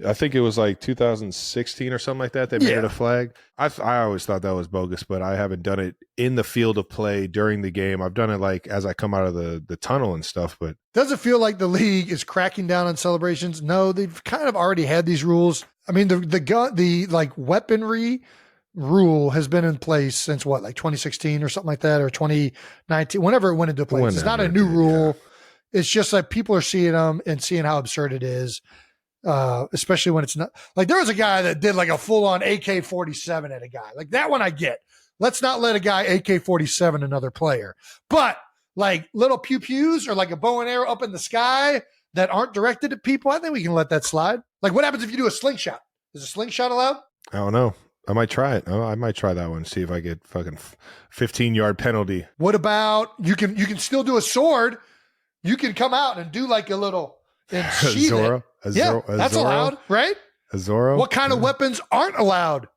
I think it was like 2016 or something like that. They made it a flag. I always thought that was bogus, but I haven't done it in the field of play during the game. I've done it like as I come out of the tunnel and stuff. But does it feel like the league is cracking down on celebrations? No, they've kind of already had these rules. I mean, the like weaponry rule has been in place since what, like 2016 or something like that, or 2019, whenever it went into place. It's not a new rule. Yeah. It's just like people are seeing them and seeing how absurd it is, especially when it's not like there was a guy that did like a full on AK-47 at a guy. Like that one I get. Let's not let a guy AK-47 another player. But like little pew-pews or like a bow and arrow up in the sky that aren't directed at people, I think we can let that slide. Like what happens if you do a slingshot? Is a slingshot allowed? I don't know. I might try it. I might try that one. See if I get fucking 15-yard penalty. What about you can still do a sword? You can come out and do like a little and sheath it. That's allowed, right? A Zorro. What kind of weapons aren't allowed?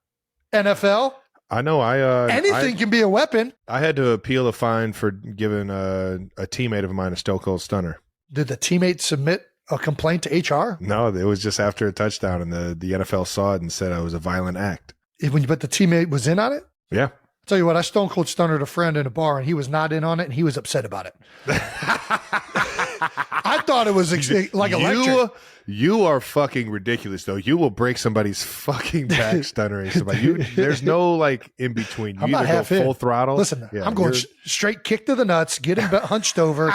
NFL. I know. Anything can be a weapon. I had to appeal a fine for giving a teammate of mine a Stone Cold Stunner. Did the teammate submit a complaint to HR? No, it was just after a touchdown, and the NFL saw it and said it was a violent act. But the teammate was in on it? Yeah. I'll tell you what, I Stone Cold Stunnered a friend in a bar, and he was not in on it, and he was upset about it. I thought it was like electric. You are fucking ridiculous, though. You will break somebody's fucking back stunnering somebody. There's no like in between. You either go full throttle. Listen, I'm going straight kick to the nuts, get him hunched over,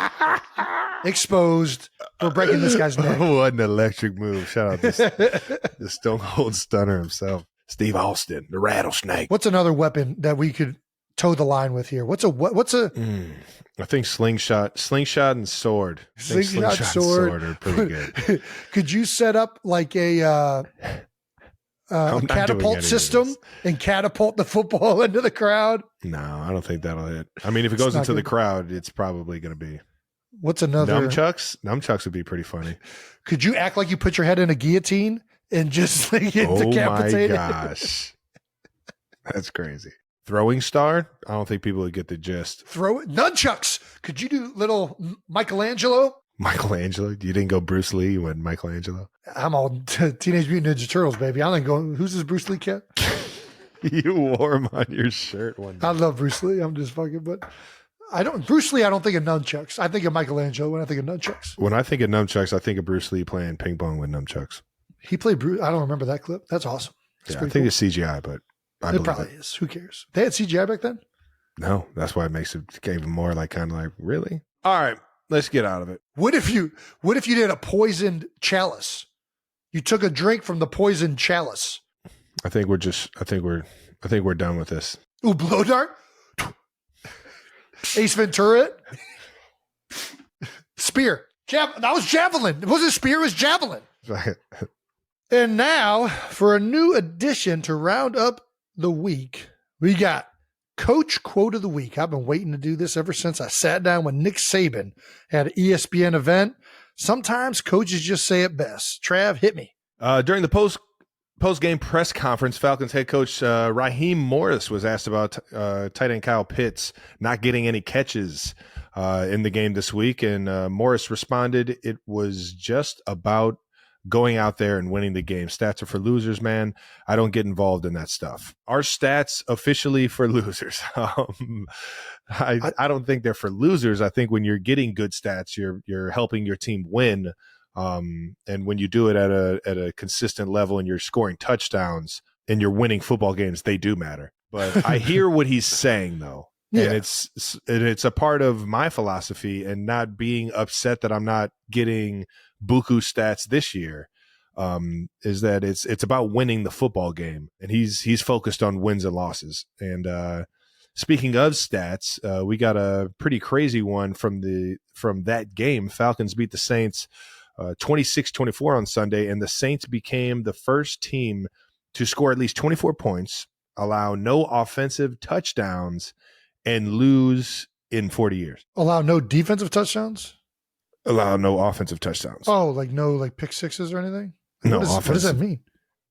exposed. We're breaking this guy's neck. What an electric move. Shout out the Stone Cold Stunner himself. Steve Austin, the rattlesnake. What's another weapon that we could toe the line with here? What's a I think slingshot and sword. Slingshot sword are pretty good. Could you set up like a catapult system and catapult the football into the crowd? No, I don't think that'll hit. I mean, if it goes into the crowd, it's probably going to be. What's another? Nunchucks? Nunchucks would be pretty funny. Could you act like you put your head in a guillotine and just like decapitate it? Oh my gosh. That's crazy. Throwing star? I don't think people would get the gist. Nunchucks. Could you do little Michelangelo? Michelangelo? You didn't go Bruce Lee, you went Michelangelo? I'm all Teenage Mutant Ninja Turtles, baby. I didn't go, who's this Bruce Lee kid? You wore him on your shirt one day. I love Bruce Lee. I'm just fucking, but Bruce Lee, I don't think of nunchucks. I think of Michelangelo when I think of nunchucks. When I think of nunchucks, I think of Bruce Lee playing ping pong with nunchucks. He played Bruce. I don't remember that clip. That's awesome. I think it's CGI, but it probably is. Who cares? They had CGI back then? No, that's why it makes it even more like kind of like, really? All right, let's get out of it. What if you did a poisoned chalice? You took a drink from the poisoned chalice. I think we're done with this. Ooh, blow dart? Ace Ventura? Spear. That was javelin. It wasn't spear, it was javelin. And now, for a new addition to round up the week, we got Coach Quote of the Week. I've been waiting to do this ever since I sat down with Nick Saban at an ESPN event. Sometimes coaches just say it best. Trav, hit me. During the post-game press conference, Falcons head coach Raheem Morris was asked about tight end Kyle Pitts not getting any catches in the game this week. And Morris responded, it was just about going out there and winning the game. Stats are for losers, man. I don't get involved in that stuff. Our stats officially for losers. I don't think they're for losers. I think when you're getting good stats, you're helping your team win. And when you do it at a consistent level and you're scoring touchdowns and you're winning football games, they do matter. But I hear what he's saying, though. Yeah. And it's a part of my philosophy and not being upset that I'm not getting buku stats this year, is that it's about winning the football game. And he's focused on wins and losses. And speaking of stats, we got a pretty crazy one from that game. Falcons beat the Saints 26-24 on Sunday, and the Saints became the first team to score at least 24 points, allow no offensive touchdowns, and lose in 40 years. Allow no defensive touchdowns? Allow no offensive touchdowns. Oh, like no like pick sixes or anything? No, what does that mean?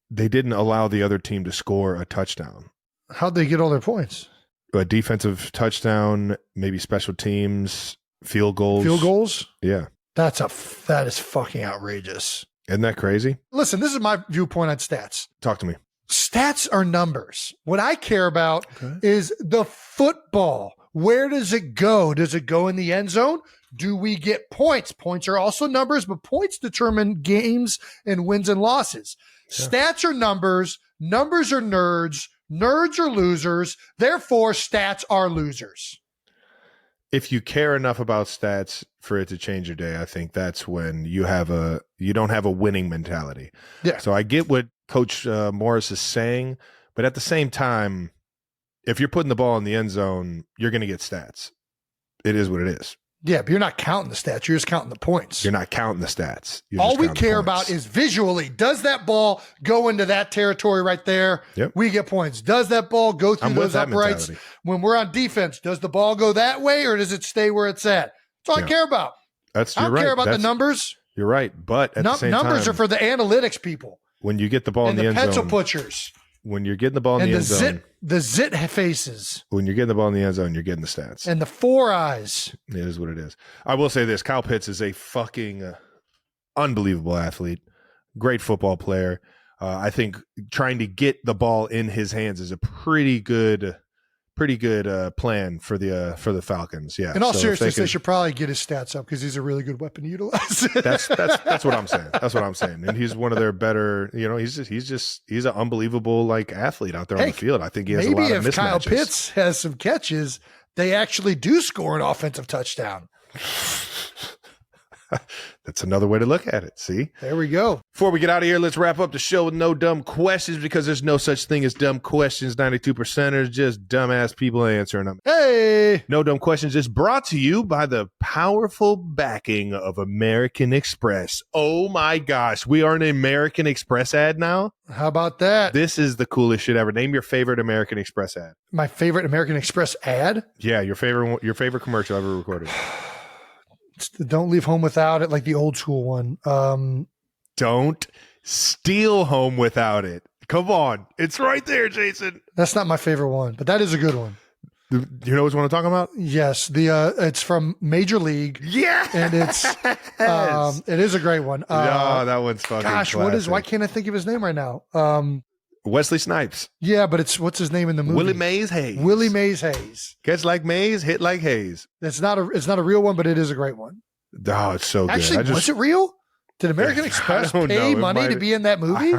They didn't allow the other team to score a touchdown. How'd they get all their points? A defensive touchdown, maybe special teams, field goals. Field goals? Yeah. That is fucking outrageous. Isn't that crazy? Listen, this is my viewpoint on stats. Talk to me. Stats are numbers. What I care about is the football. Where does it go? Does it go in the end zone? Do we get points? Points are also numbers, but points determine games and wins and losses. Yeah. Stats are numbers. Numbers are nerds. Nerds are losers. Therefore, stats are losers. If you care enough about stats for it to change your day, I think that's when you don't have a winning mentality. Yeah. So I get what Coach Morris is saying, but at the same time, if you're putting the ball in the end zone, you're going to get stats. It is what it is. Yeah, but you're not counting the stats. You're just counting the points. You're not counting the stats. All we care about is visually. Does that ball go into that territory right there? Yep. We get points. Does that ball go through those uprights? When we're on defense, does the ball go that way or does it stay where it's at? That's all I care about. I don't care about the numbers. You're right. But at the same time, numbers are for the analytics people. When you get the ball in the end zone. And the pencil pushers. When you're getting the ball in the end zone. The zit faces. When you're getting the ball in the end zone, you're getting the stats. And the 4 eyes. It is what it is. I will say this. Kyle Pitts is a fucking unbelievable athlete. Great football player. I think trying to get the ball in his hands is a pretty good plan for the Falcons. Yeah. In all seriousness, they should probably get his stats up because he's a really good weapon to utilize. That's what I'm saying. That's what I'm saying. And he's one of their better. He's an unbelievable athlete out there on the field. I think he has a lot of mismatches. Maybe if Kyle Pitts has some catches, they actually do score an offensive touchdown. That's another way to look at it. See? There we go. Before we get out of here, let's wrap up the show with no dumb questions because there's no such thing as dumb questions. 92%ers, just dumbass people answering them. Hey! No dumb questions is brought to you by the powerful backing of American Express. Oh my gosh, we are an American Express ad now? How about that? This is the coolest shit ever. Name your favorite American Express ad. My favorite American Express ad? Yeah, your favorite commercial ever recorded. Don't leave home without it, like the old school one. Don't steal home without it. Come on. It's right there, Jason. That's not my favorite one, but that is a good one. You know which one I'm talking about? Yes. It's from Major League. Yeah. And it's it is a great one. That one's fucking classic. Why can't I think of his name right now? Wesley Snipes. Yeah, but what's his name in the movie? Willie Mays Hayes. Willie Mays Hayes. Catch like Mays, hit like Hayes. It's not a real one, but it is a great one. Oh, it's so good. Actually, was it real? Did American Express pay money to be in that movie?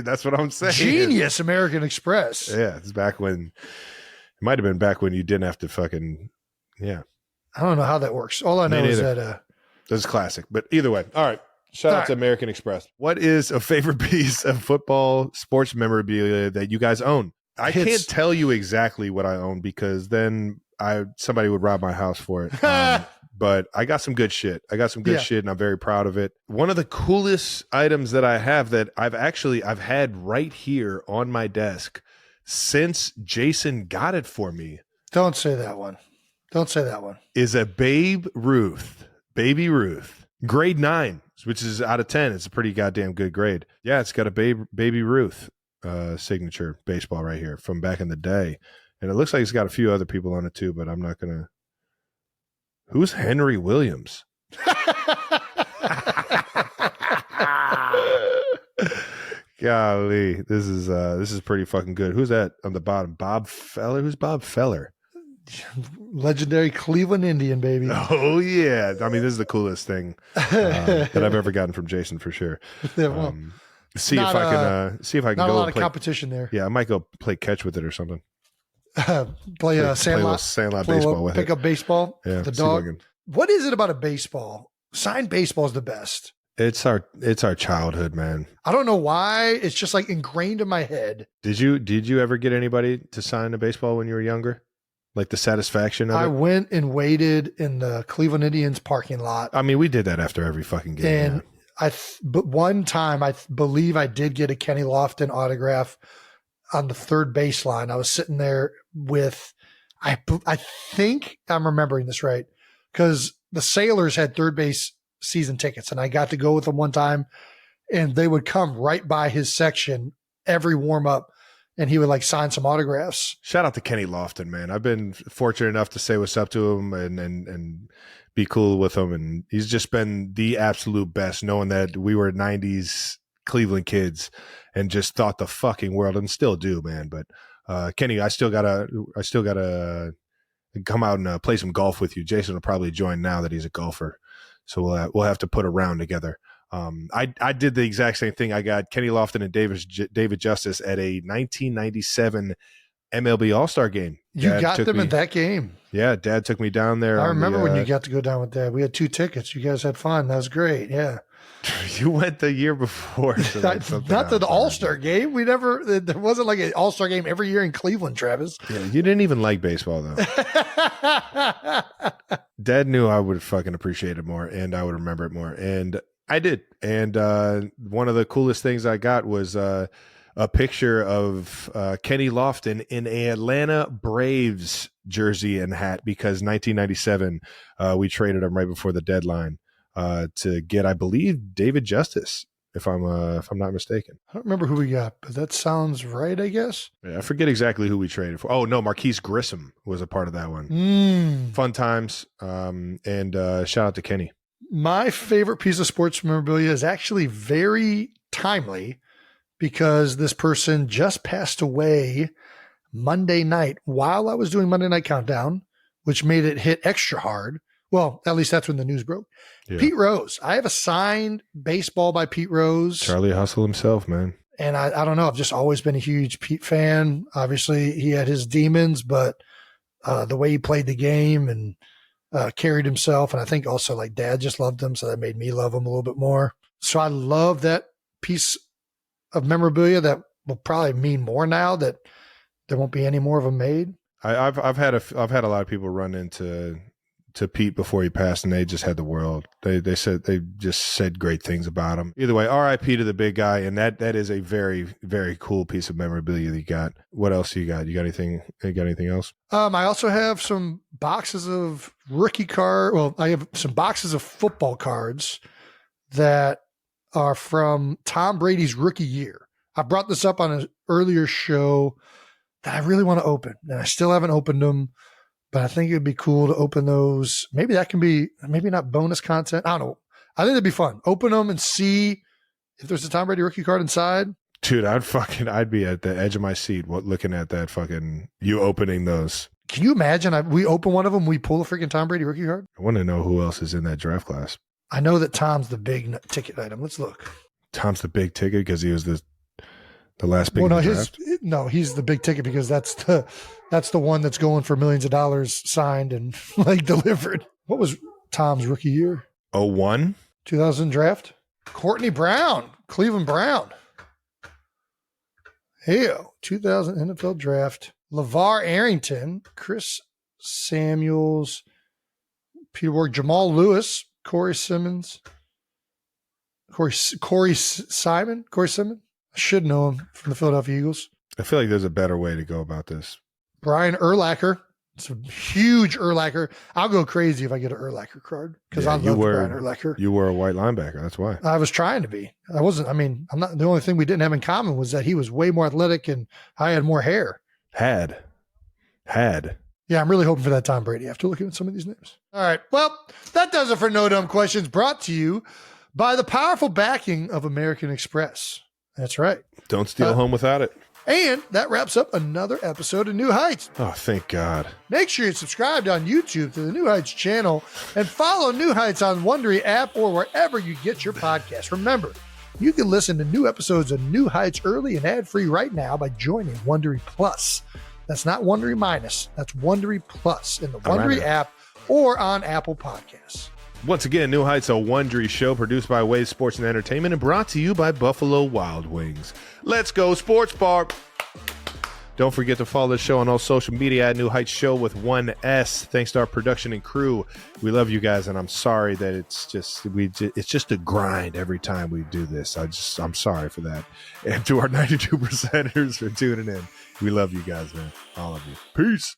That's what I'm saying. Genius, American Express. Yeah, it's back when. It might have been back when you didn't have to fucking. Yeah. I don't know how that works. All I know is that. That's classic. But either way, all right. Shout out to American Express. What is a favorite piece of football sports memorabilia that you guys own? I can't tell you exactly what I own because then somebody would rob my house for it. But I got some good shit. Shit, and I'm very proud of it. One of the coolest items that I have that I've had right here on my desk since Jason got it for me. Don't say that one. Is a Baby Ruth, grade 9. Which is out of 10. It's a pretty goddamn good grade. Yeah, it's got a Baby Ruth signature baseball right here from back in the day. And it looks like it's got a few other people on it too, but I'm not going to. Who's Henry Williams? Golly, this is pretty fucking good. Who's that on the bottom? Bob Feller? Who's Bob Feller? Legendary Cleveland Indian, baby. Oh yeah. I mean, this is the coolest thing that I've ever gotten from Jason for sure. Yeah, well, see if I can not go a lot of play, competition there. Yeah, I might go play catch with it or something. play Sandlot baseball with pick it. up baseball. Yeah, the dog. What is it about a baseball? Signed baseball is the best. It's our childhood, man. I don't know why. It's just like ingrained in my head. Did you ever get anybody to sign a baseball when you were younger? Like the satisfaction of it? I went and waited in the Cleveland Indians parking lot. I mean, we did that after every fucking game. And but one time I believe I did get a Kenny Lofton autograph on the third baseline. I was sitting there with, I think I'm remembering this right, because the Sailors had third base season tickets, and I got to go with them one time, and they would come right by his section every warm up, and he would like sign some autographs. Shout out to Kenny Lofton, man. I've been fortunate enough to say what's up to him and be cool with him, and he's just been the absolute best, knowing that we were 90s Cleveland kids and just thought the fucking world, and still do, man. But Kenny, I still gotta come out and play some golf with you. Jason will probably join now that he's a golfer, so we'll have to put a round together. I did the exact same thing. I got Kenny Lofton and David Justice at a 1997 MLB All-Star game. You got them at that game. Yeah, Dad took me down there. I remember when you got to go down with Dad. We had 2 tickets. You guys had fun. That was great. Yeah. You went the year before. So not the All-Star game. There wasn't like an All-Star game every year in Cleveland, Travis. Yeah, you didn't even like baseball, though. Dad knew I would fucking appreciate it more, and I would remember it more. And I did. And one of the coolest things I got was a picture of Kenny Lofton in a Atlanta Braves jersey and hat, because 1997 we traded him right before the deadline to get, I believe, David Justice, if I'm not mistaken. I don't remember who we got, but that sounds right, I guess. Yeah, I forget exactly who we traded for. Oh no, Marquise Grissom was a part of that one. Fun times. And shout out to Kenny. My favorite piece of sports memorabilia is actually very timely, because this person just passed away Monday night while I was doing Monday Night Countdown, which made it hit extra hard. Well, at least that's when the news broke. Yeah. Pete Rose. I have a signed baseball by Pete Rose. Charlie Hustle himself, man. And I don't know. I've just always been a huge Pete fan. Obviously, he had his demons, but the way he played the game and carried himself. And I think also like Dad just loved him, so that made me love him a little bit more. So I love that piece of memorabilia that will probably mean more now that there won't be any more of them made. I've had a lot of people run into Pete before he passed, and they just had the world. They just said great things about him. Either way, R.I.P. to the big guy, and that is a very, very cool piece of memorabilia that you got. What else you got? You got anything else? I also have some boxes of rookie card. Well, I have some boxes of football cards that are from Tom Brady's rookie year. I brought this up on an earlier show that I really want to open, and I still haven't opened them. But I think it'd be cool to open those. Maybe that can be, maybe not bonus content. I don't know. I think it'd be fun. Open them and see if there's a Tom Brady rookie card inside. Dude, I'd be at the edge of my seat looking at that fucking, you opening those. Can you imagine? We open one of them, we pull a freaking Tom Brady rookie card? I want to know who else is in that draft class. I know that Tom's the big ticket item. Let's look. Tom's the big ticket because he was the last big draft? No, he's the big ticket because that's the one that's going for millions of dollars signed and like delivered. What was Tom's rookie year? 01? 2000 draft. Courtney Brown, Cleveland Brown. Hell, 2000 NFL draft. LeVar Arrington, Chris Samuels, Peter Ward, Jamal Lewis, Corey Simon. I should know him from the Philadelphia Eagles. I feel like there's a better way to go about this. Brian Urlacher. It's a huge Urlacher. I'll go crazy if I get an Urlacher card because I love Brian Urlacher. You were a white linebacker. That's why. I was trying to be. I wasn't. I mean, I'm not. The only thing we didn't have in common was that he was way more athletic and I had more hair. Had. Yeah, I'm really hoping for that Tom Brady after looking at some of these names. All right. Well, that does it for No Dumb Questions, brought to you by the powerful backing of American Express. That's right. Don't steal home without it. And that wraps up another episode of New Heights. Oh, thank God. Make sure you're subscribed on YouTube to the New Heights channel and follow New Heights on Wondery app or wherever you get your podcast. Remember, you can listen to new episodes of New Heights early and ad-free right now by joining Wondery Plus. That's not Wondery Minus. That's Wondery Plus in the Wondery app or on Apple Podcasts. Once again, New Heights, a Wondery show produced by Wave Sports and Entertainment and brought to you by Buffalo Wild Wings. Let's go, Sports Bar. Don't forget to follow the show on all social media at New Heights Show with 1S. Thanks to our production and crew. We love you guys, and I'm sorry that it's just a grind every time we do this. I'm sorry for that. And to our 92%ers for tuning in. We love you guys, man. All of you. Peace.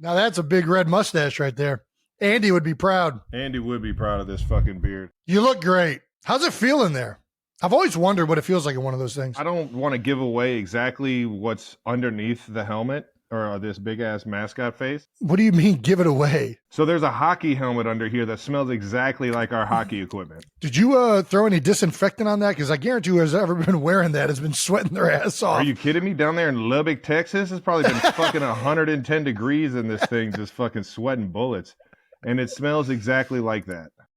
Now that's a big red mustache right there. Andy would be proud. Andy would be proud of this fucking beard. You look great. How's it feel in there? I've always wondered what it feels like in one of those things. I don't want to give away exactly what's underneath the helmet or this big-ass mascot face. What do you mean, give it away? So there's a hockey helmet under here that smells exactly like our hockey equipment. Did you throw any disinfectant on that? Because I guarantee whoever's ever been wearing that has been sweating their ass off. Are you kidding me? Down there in Lubbock, Texas, it's probably been fucking 110 degrees in this thing, just fucking sweating bullets. And it smells exactly like that.